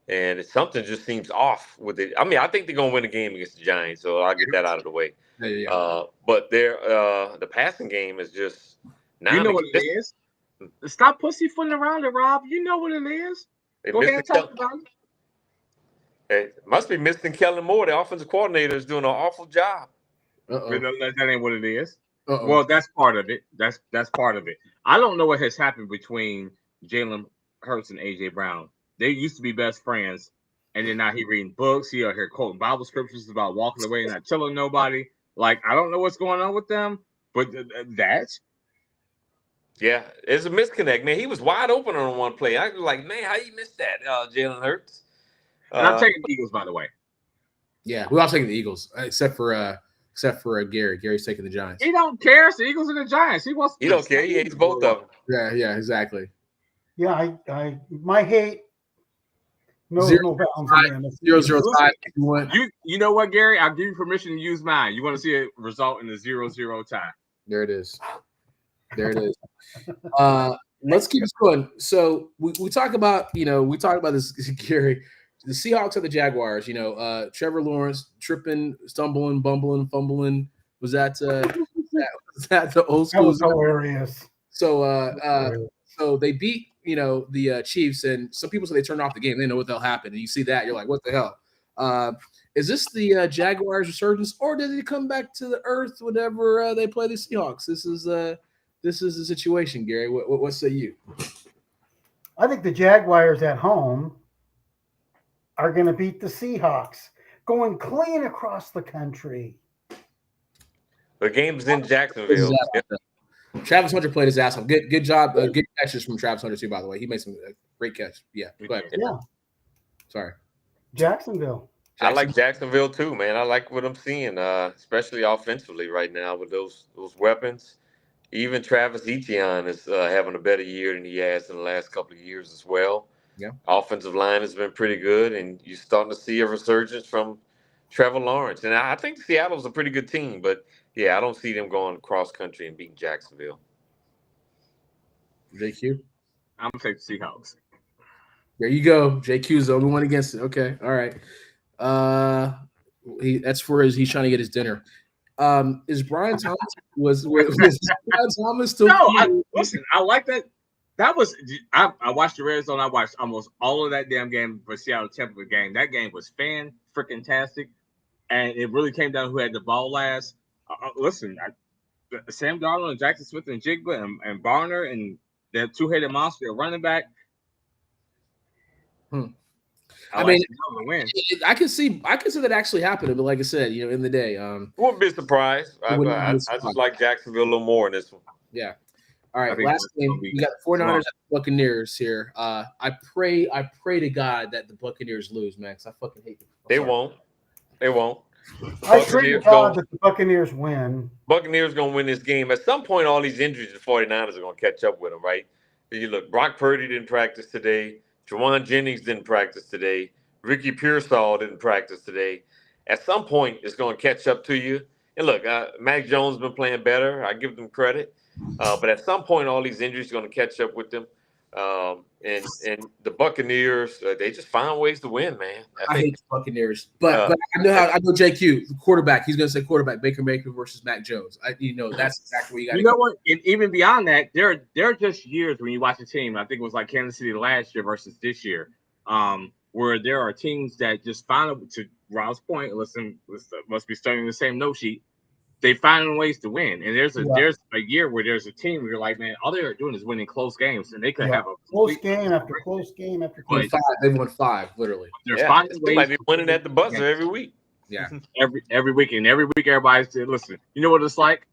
And something just seems off with it. I mean, I think they're going to win a game against the Giants, so I'll get that out of the way. Yeah. But the passing game is just you know what it is. Stop pussyfooting around it, Rob. You know what it is. Go ahead and talk about it. It must be missing Kellen Moore. The offensive coordinator is doing an awful job. That ain't what it is. Well, that's part of it. That's part of it. I don't know what has happened between Jalen Hurts and AJ Brown. They used to be best friends, and then now he reading books. He out here quoting Bible scriptures about walking away and not telling nobody. Like, I don't know what's going on with them, but that's. Yeah, it's a misconnect, man. He was wide open on one play. I was like, man, how you missed that, Jalen Hurts? And I'm taking the Eagles, by the way. Yeah, we're all taking the Eagles, except for Gary. Gary's taking the Giants. He don't care. It's the Eagles and the Giants. He don't care. He hates both of them. Yeah, exactly. Yeah, I my hate. No bounds. 0-0 tie. You know what, Gary? I'll give you permission to use mine. You want to see a result in the 0-0 tie? There it is. Let's keep this going. So we talk about this, Gary. The Seahawks or the Jaguars. Trevor Lawrence tripping, stumbling, bumbling, fumbling. Was that the old school? That was hilarious. So they beat the Chiefs, and some people say they turned off the game. They know what they'll happen, and you see that you're like, what the hell? Is this the Jaguars resurgence, or did it come back to the earth whenever they play the Seahawks? This is the situation, Gary. What say you? I think the Jaguars at home are going to beat the Seahawks, going clean across the country. The game's in Jacksonville. Travis Hunter played his ass off. Good job. Good catches from Travis Hunter too. By the way, he made some great catch. Yeah, go ahead. Yeah. Sorry. Jacksonville. I like Jacksonville too, man. I like what I'm seeing, especially offensively right now with those weapons. Even Travis Etienne is having a better year than he has in the last couple of years as well. Yeah. Offensive line has been pretty good, and you're starting to see a resurgence from Trevor Lawrence. And I think Seattle's a pretty good team, but yeah, I don't see them going cross country and beating Jacksonville. JQ? I'm going to take the Seahawks. There you go. JQ's the only one against it. Okay. All right. That's for he's trying to get his dinner. Is Brian Thomas was Brian Thomas still? No, listen. I like that. That was I watched the Red Zone. I watched almost all of that damn game for Seattle Temple game. That game was fan-freaking-tastic, and it really came down to who had the ball last. Listen, Sam Darnold and Jackson Smith and Jigba and Barner and that two-headed monster running back. I mean, I can see that actually happening, but like I said, in the day, wouldn't be surprised. I just like Jacksonville a little more in this one. Yeah. All right, last game we got the 49ers and the Buccaneers here. I pray to God that the Buccaneers lose, man. Because I fucking hate them. They won't. I pray to God that the Buccaneers win. Buccaneers gonna win this game. At some point, all these injuries, the 49ers are gonna catch up with them, right? You look, Brock Purdy didn't practice today. Juwan Jennings didn't practice today. Ricky Pearsall didn't practice today. At some point, it's going to catch up to you. And look, Mac Jones been playing better. I give them credit. But at some point, all these injuries are going to catch up with them. And the Buccaneers, they just find ways to win, man. I hate the Buccaneers, but I know JQ, the quarterback. He's going to say quarterback Baker Mayfield versus Mac Jones. That's exactly what you got. You know what? And even beyond that, there are just years when you watch a team. I think it was like Kansas City last year versus this year, where there are teams that just find, to Rob's point. Listen, must be studying the same note sheet. They find ways to win, and there's a year where there's a team where you're like, man, all they're doing is winning close games, and they could have a close game after close game after close. They've won 5, literally. They might be winning at the buzzer every week. Yeah, every week, and every week everybody's saying, listen. You know what it's like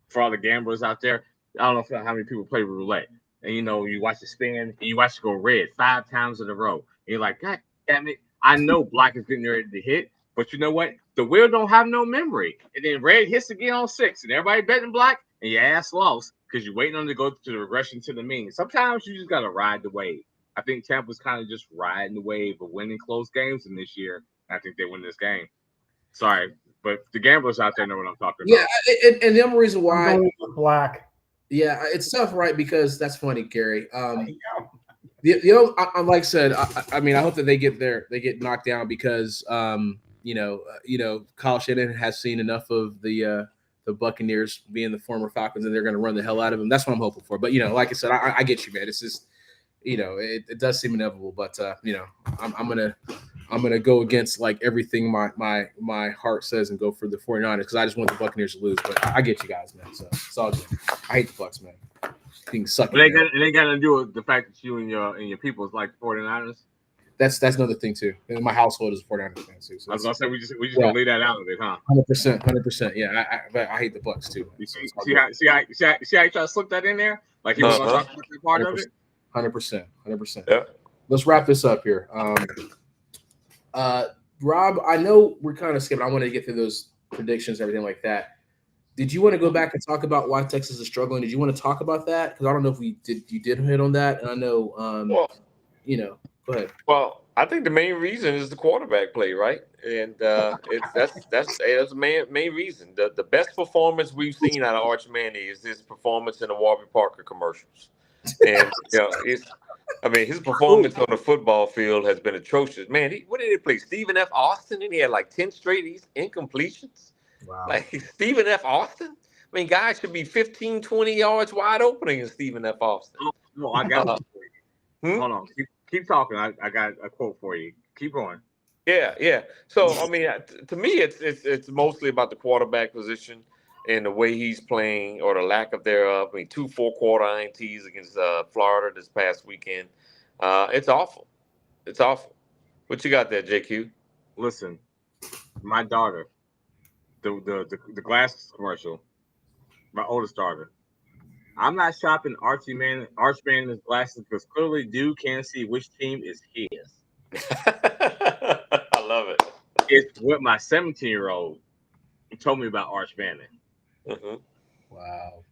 for all the gamblers out there. I don't know how many people play roulette, and you watch it spin, and you watch it go red 5 times in a row, and you're like, God damn it! I know black is getting ready to hit. But you know what? The wheel don't have no memory. And then red hits again on 6. And everybody betting black, and your ass lost because you're waiting on to go to the regression to the mean. Sometimes you just got to ride the wave. I think Tampa's kind of just riding the wave of winning close games in this year. I think they win this game. Sorry, but the gamblers out there know what I'm talking about. Yeah, and the other reason why black. Yeah, it's tough, right? Because that's funny, Gary. Like I said, I mean, I hope that they get knocked down because Kyle Shanahan has seen enough of the Buccaneers being the former Falcons, and they're going to run the hell out of them. That's what I'm hoping for. But like I said, I get you, man. It's just it does seem inevitable. But I'm gonna go against like everything my heart says and go for the 49ers because I just want the Buccaneers to lose. But I get you guys, man. So it's all good. I hate the Bucs, man. Being sucky. But it ain't got to do with the fact that you and your people is like the 49ers. That's another thing too. And my household is a 49ers fan too. So I was gonna say we just gonna leave that out of it, huh? 100%. Yeah, I hate the Bucs too. See how you try to slip that in there? Like he was gonna talk about that part of it. 100%. Yeah. Let's wrap this up here. Rob, I know we're kind of skipping. I want to get through those predictions, everything like that. Did you want to go back and talk about why Texas is struggling? Did you want to talk about that? Because I don't know if you did hit on that, and I know Go ahead. Well, I think the main reason is the quarterback play, right? And that's the main reason. The best performance we've seen out of Arch Manning is his performance in the Warby Parker commercials. And his performance on the football field has been atrocious. Man, what did he play? Stephen F. Austin, and he had like 10 straight incompletions. Wow. Like Stephen F. Austin? I mean, guys should be 15, 20 yards wide open against Stephen F. Austin. No, I got one for you. Hold on. Keep talking. I got a quote for you. Keep going. Yeah. So I mean, to me, it's mostly about the quarterback position and the way he's playing or the lack of thereof. I mean, 2 4-quarter INTs against Florida this past weekend. It's awful. It's awful. What you got there, JQ? Listen, my daughter, the glasses commercial, my oldest daughter, I'm not shopping Archman's glasses because clearly dude can't see which team is his. I love it. It's what my 17-year-old told me about Arch Manning. Wow.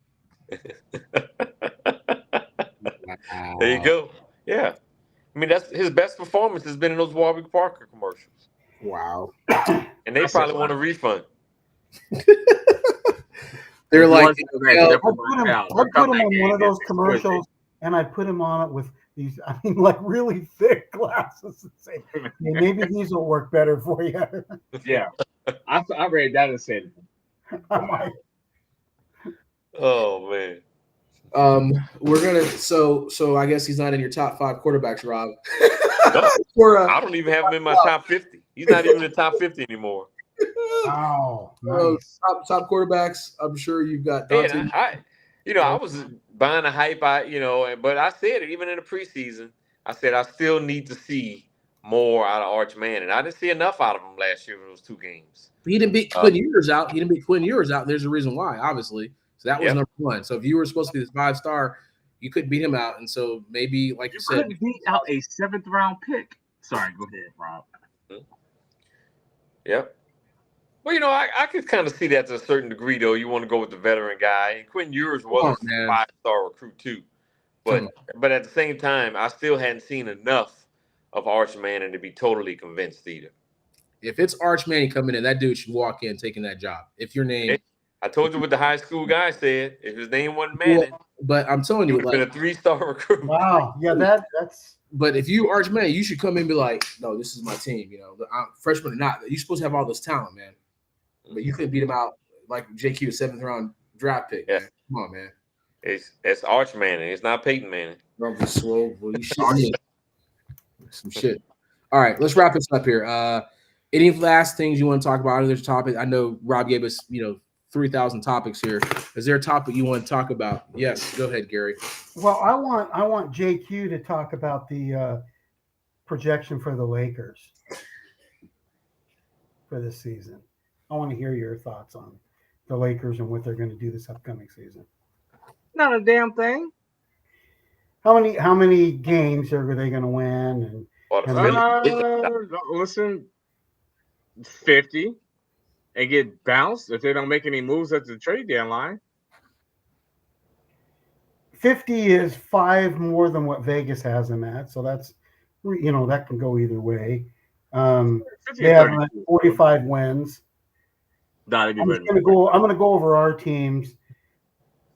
There you go. Yeah. I mean, that's his best performance has been in those Warwick Parker commercials. Wow. And they probably want a refund. They're like, I'd put him on one of those commercials, and I'd put him on it with these, I mean, like really thick glasses, and say, hey, maybe these will work better for you. Yeah, I read that and said, wow. Oh man. We're gonna so I guess he's not in your top 5 quarterbacks, Rob. No, I don't even have him in my top 50. He's not even in the top 50 anymore. Oh, nice. Top quarterbacks. I'm sure you've got. Man, I was buying the hype. But I said it even in the preseason. I said I still need to see more out of Arch Manning. I didn't see enough out of him last year for those 2 games. He didn't beat Quinn Ewers out. There's a reason why, obviously. So that was number 1. So if you were supposed to be the 5-star, you couldn't beat him out. And so maybe, like you said, couldn't beat out a 7th-round pick. Sorry, go ahead, Rob. Yep. Well, I could kind of see that to a certain degree, though. You want to go with the veteran guy. And Quinn Ewers was a 5-star recruit, too. But at the same time, I still hadn't seen enough of Arch Manning to be totally convinced either. If it's Arch Manning coming in, that dude should walk in taking that job. If your name... I told you what the high school guy said. If his name wasn't Manning, but I'm telling you, he would have been a 3-star recruit. Wow, yeah, that's. But if you Arch Manning, you should come in and be like, "No, this is my team." I'm freshman or not, you're supposed to have all this talent, man. But you couldn't beat him out like JQ, 7th-round draft pick. Yeah. Man. Come on, man. It's Arch Manning. It's not Peyton Manning. Don't be slow. Well, you should some shit. All right, let's wrap this up here. Any last things you want to talk about? Other topic? I know Rob gave us 3,000 topics here. Is there a topic you want to talk about? Yes, go ahead, Gary. Well, I want JQ to talk about the projection for the Lakers for this season. I want to hear your thoughts on the Lakers and what they're going to do this upcoming season. Not a damn thing. How many games are they going to win? Listen, 50. And get bounced if they don't make any moves at the trade deadline. 50 is 5 more than what Vegas has them at, so that's that can go either way. They have 45 wins. I'm going to go over our teams.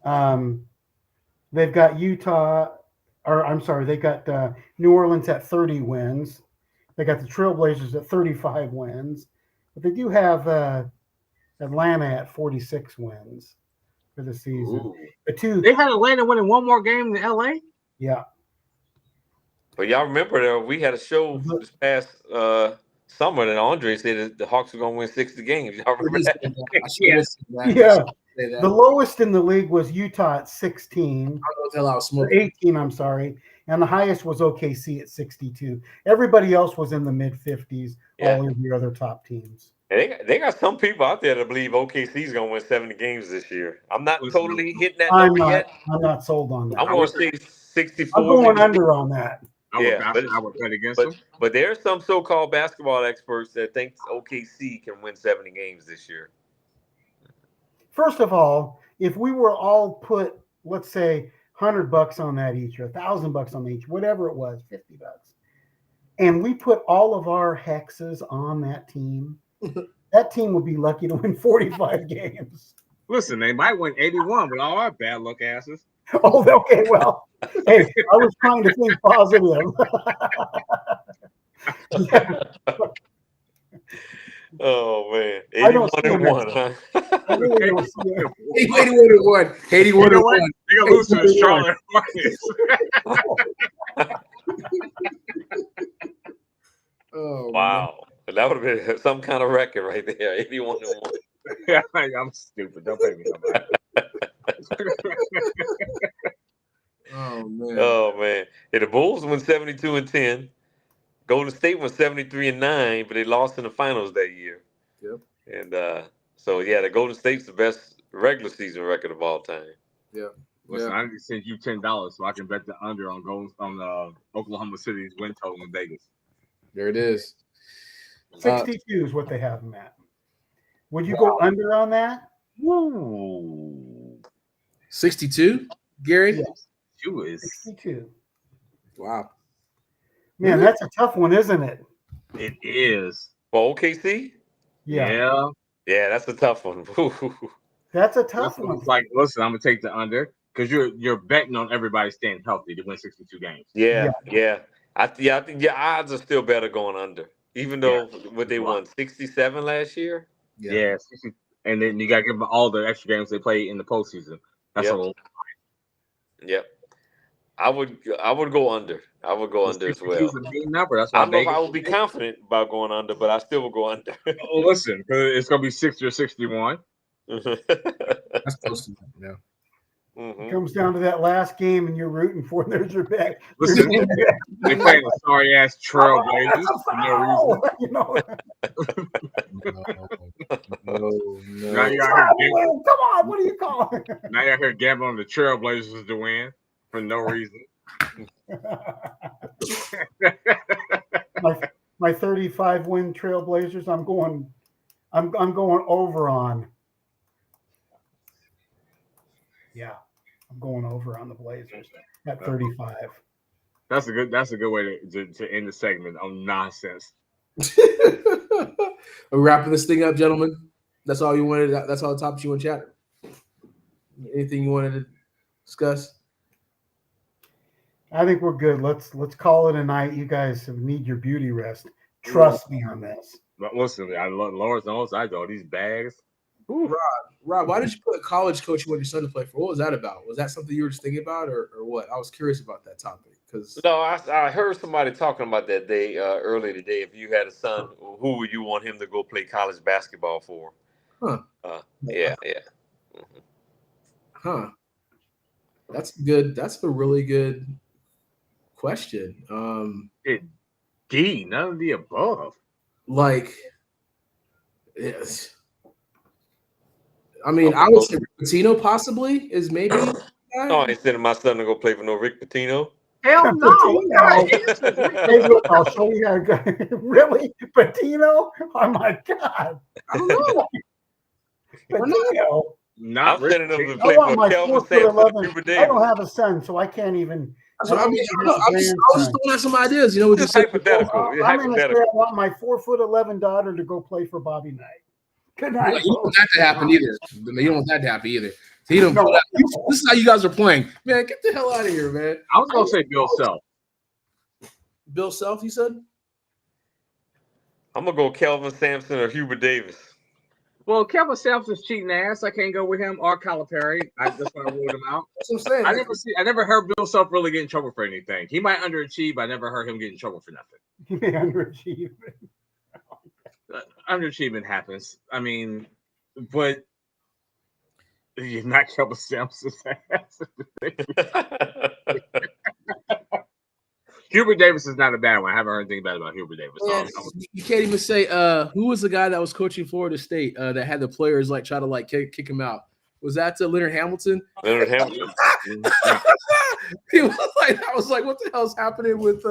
They've got they've got New Orleans at 30 wins. They got the Trailblazers at 35 wins. But they do have Atlanta at 46 wins for the season. They had Atlanta winning one more game than LA? Yeah. But y'all remember we had a show this past summer that Andre said the Hawks were going to win 60 games. Y'all remember that? Yeah. The lowest in the league was Utah at 16. Or 18, I'm sorry. And the highest was OKC at 62. Everybody else was in the mid-50s, all of the other top teams. And they got some people out there that believe OKC is going to win 70 games this year. I'm not totally hitting that number yet. I'm not sold on that. I'm going to say 64. I'm going under on that. I would bet against them. But there are some so-called basketball experts that think OKC can win 70 games this year. First of all, if we were all put, let's say, $100 on that each, or $1,000 on each, whatever it was, $50, and we put all of our hexes on that team, that team would be lucky to win 45 games. Listen, they might win 81 with all our bad luck asses. Oh, okay. Well, hey, I was trying to think positive. Oh man, 81-1, huh? I really don't see it. 81-1. 81-1. They're gonna lose to the Charlotte Hornets. Oh wow, that would have been some kind of record right there. 81-1. Yeah, I'm stupid. Don't pay me no money. Oh man. Yeah, the Bulls won 72-10. Golden State won 73-9, but they lost in the finals that year. Yep. And the Golden State's the best regular season record of all time. Yeah. Listen, I need to send you $10 so I can bet the under on Oklahoma City's win total in Vegas. There it is. 62 is what they have them at. Would you go under on that? Woo. 62, Gary? Yes. 62. Wow. Man, that's a tough one, isn't it? It is. For OKC? Yeah. Yeah, that's a tough one. That's a tough one. Like, listen, I'm gonna take the under because you're betting on everybody staying healthy to win 62 games. Yeah. I think your odds are still better going under, even though they won 67 last year. Yeah. And then you got to give them all the extra games they play in the postseason. That's a little. Yep. I would go under. I would go under as well. A mean number. That's I don't know if I would be confident about going under, but I still will go under. Oh, listen, it's going to be 60 or 61. That's close to that, yeah. It comes down to that last game, and you're rooting for. There's your bet. Listen, they playing a sorry ass Trailblazers for no reason. You know. No. Now you out here Come on, what are you calling? Now you're here gambling on the Trailblazers to win for no reason. my 35 win Trailblazers. I'm going over on. Yeah, I'm going over on the Blazers at 35. That's a good way to end the segment on nonsense. Are we wrapping this thing up, gentlemen? That's all you wanted. That's all the topics you want to chat. Anything you wanted to discuss? I think we're good. Let's call it a night. You guys need your beauty rest. Trust me on this. But listen, Lawrence knows I do these bags. Ooh, Rob, why did you put college coach you want your son to play for? What was that about? Was that something you were just thinking about, or what? I was curious about that topic because I heard somebody talking about that day earlier today. If you had a son, who would you want him to go play college basketball for? Huh? Yeah. Mm-hmm. Huh? That's good. That's a really good question. None of the above. Like, yes. I mean, I would say Rick Pitino possibly is maybe. I ain't sending my son to go play for no Rick Pitino. Hell no! I'll show you how to go. Really, Pitino? Oh my God! I don't know. Pitino. Not I'm sending him to play for Kelvin Sampson. I don't have a son, so I can't even. I was just throwing out some ideas. You know, just hypothetical. I'm going to say I want my 4'11" daughter to go play for Bobby Knight. Good night. You don't want that to happen either. You don't want that to happen either. This is how you guys are playing. Man, get the hell out of here, man. I was going to say Bill Self. Bill Self, you said? I'm going to go Kelvin Sampson or Hubert Davis. Well, Kelvin Sampson's cheating ass. I can't go with him or Calipari. I just want to rule him out. That's what I'm saying. I never heard Bill Self really get in trouble for anything. He might underachieve, but I never heard him get in trouble for nothing. He may underachieve. Underachievement happens. I mean, but you're not Kelvin Sampson's ass. Hubert Davis is not a bad one. I haven't heard anything bad about Hubert Davis. You can't even say who was the guy that was coaching Florida State that had the players like try to like kick him out. Was that Leonard Hamilton? Leonard Hamilton. He was like, I was like, what the hell's happening with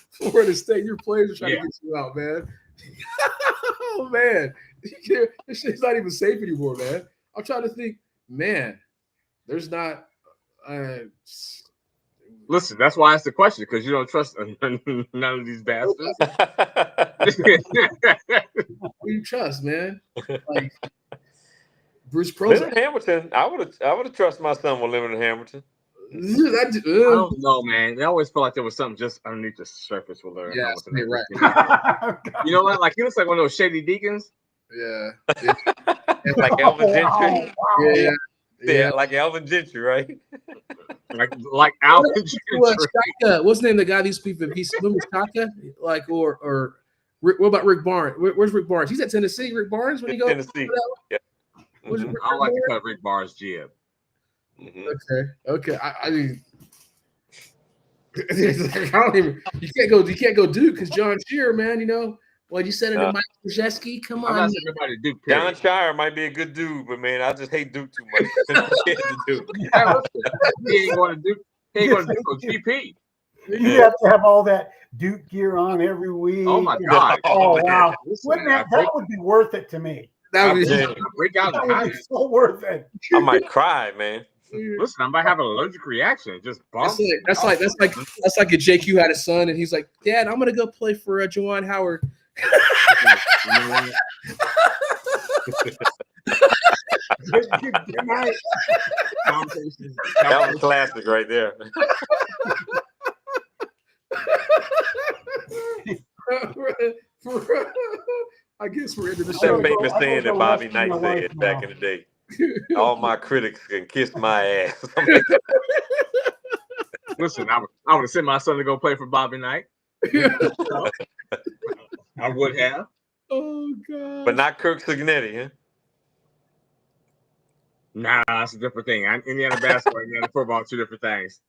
Florida State? Your players are trying to get you out, man. Oh man, this shit's not even safe anymore, man. I'm trying to think, man. There's not. Listen, that's why I asked the question, because you don't trust none of these bastards. Who you trust, man? Like Bruce Prozac. Leonard Hamilton. I would have trusted my son with Leonard Hamilton. I don't know, man. I always felt like there was something just underneath the surface with Leonard Hamilton. Right. You know what? Like he looks like one of those shady deacons. Yeah. Like Alvin Gentry. Yeah. Yeah, like Alvin Gentry, right? like Alvin Gentry. What's the name of the guy these people? He's Shaka? Like or what about Rick Barnes? Where's Rick Barnes? He's at Tennessee. Rick Barnes when he goes Tennessee. Yeah. Mm-hmm. I like to cut Rick Barnes' jib. Mm-hmm. Okay. I mean, I don't even. You can't go Duke because John Shearer, man. You know, What you said to Mike Krzyzewski? Come on. I'm not saying nobody Duke. John Shire might be a good dude, but man, I just hate Duke too much. He ain't going to Duke. He ain't going to Duke for GP. You have to have all that Duke gear on every week. Oh my God! Oh wow! Wouldn't that would be worth it to me? That would be so worth it. I might cry, man. Listen, I might have an allergic reaction. Just bump. That's like a JQ had a son, and he's like, Dad, I'm gonna go play for Juwan Howard. That was classic right there. I guess we're into the show. That famous saying that Bobby Knight said back in the day. All my critics can kiss my ass. Listen, I would have sent my son to go play for Bobby Knight. I would have. Oh God! But not Kirk Signetti, huh? Nah, that's a different thing. Indiana basketball, Indiana football, two different things.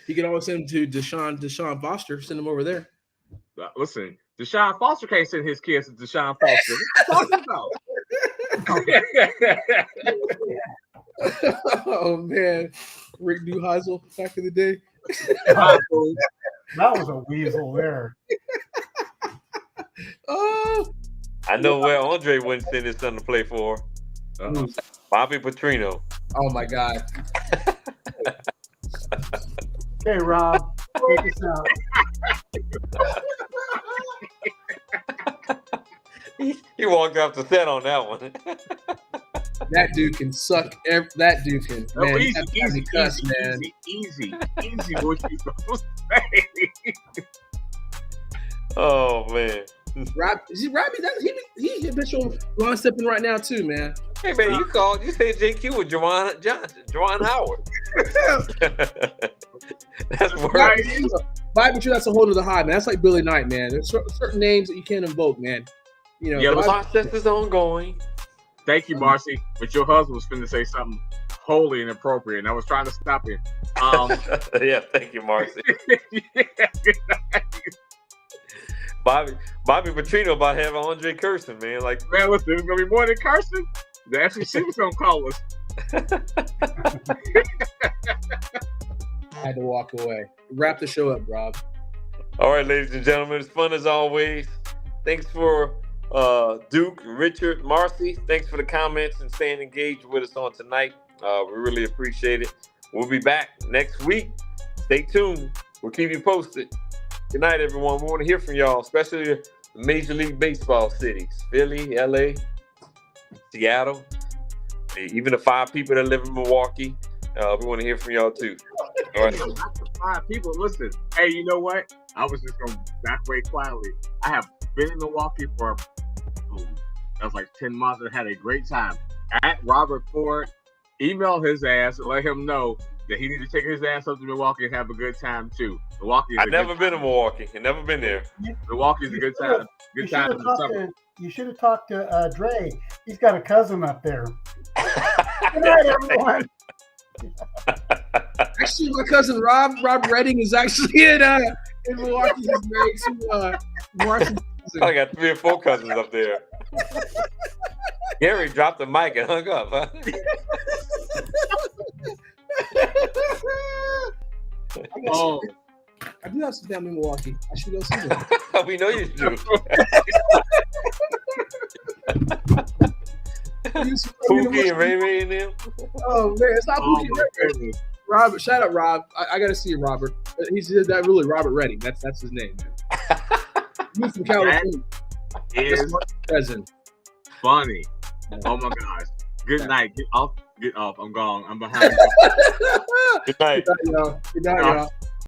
You can always send him to Deshaun Foster. Send him over there. Listen, Deshaun Foster can't send his kids to Deshaun Foster. What are you talking about? Oh man, Rick Neuheisel back in the day. That was a weasel there. Oh, I know where Andre wouldn't send his son to play for. Bobby Petrino. Oh my God. Hey Rob, take us out. He walked off the set on that one. That dude can suck. That dude can. Man, easy. What you supposed to say? Oh man. Robbie, he habitual lawn stepping right now too, man. Hey man, you said JQ with Juwan Howard. That's worse. But that's a whole other high, man. That's like Billy Knight, man. There's certain names that you can't invoke, man. You know, the process is ongoing. Thank you, Marcy. But your husband was finna say something wholly inappropriate, and I was trying to stop him. Yeah, thank you, Marcy. Bobby Petrino about having Andre Kirsten, man. Like, man, listen, it's gonna be more than Kirsten. The SEC was gonna call us. I had to walk away. Wrap the show up, Rob. All right, ladies and gentlemen, it's fun as always. Thanks for Duke, Richard, Marcy. Thanks for the comments and staying engaged with us on tonight. We really appreciate it. We'll be back next week. Stay tuned. We'll keep you posted. Good night, everyone. We want to hear from y'all, especially the Major League Baseball cities, Philly, LA, Seattle, even the 5 people that live in Milwaukee. We want to hear from y'all too. All right. 5 people, listen. Hey, you know what? I was just going to back away quietly. I have been in Milwaukee for that was like 10 months and had a great time. At Robert Ford, email his ass and let him know that he needs to take his ass up to Milwaukee and have a good time too. I've never been to Milwaukee. I've never been there. Milwaukee's a good time. Good time in the summer. You should have talked to Dre. He's got a cousin up there. Good night, everyone. Actually, my cousin Rob Redding is actually in Milwaukee. He's married to Marcy. I got 3 or 4 cousins up there. Gary dropped the mic and hung up, huh? I do have some family in Milwaukee. I should go see them. We know you do. Pookie and Ray Ray and them. Oh man, it's not Pookie and Ray Ray. Robert, shout out Rob. I got to see you, Robert. He's that really Robert Redding. That's his name, man. He's from California. Is cousin. Funny. Oh my gosh. Good night. Get off. I'm gone. I'm behind. Good night. Good night, y'all.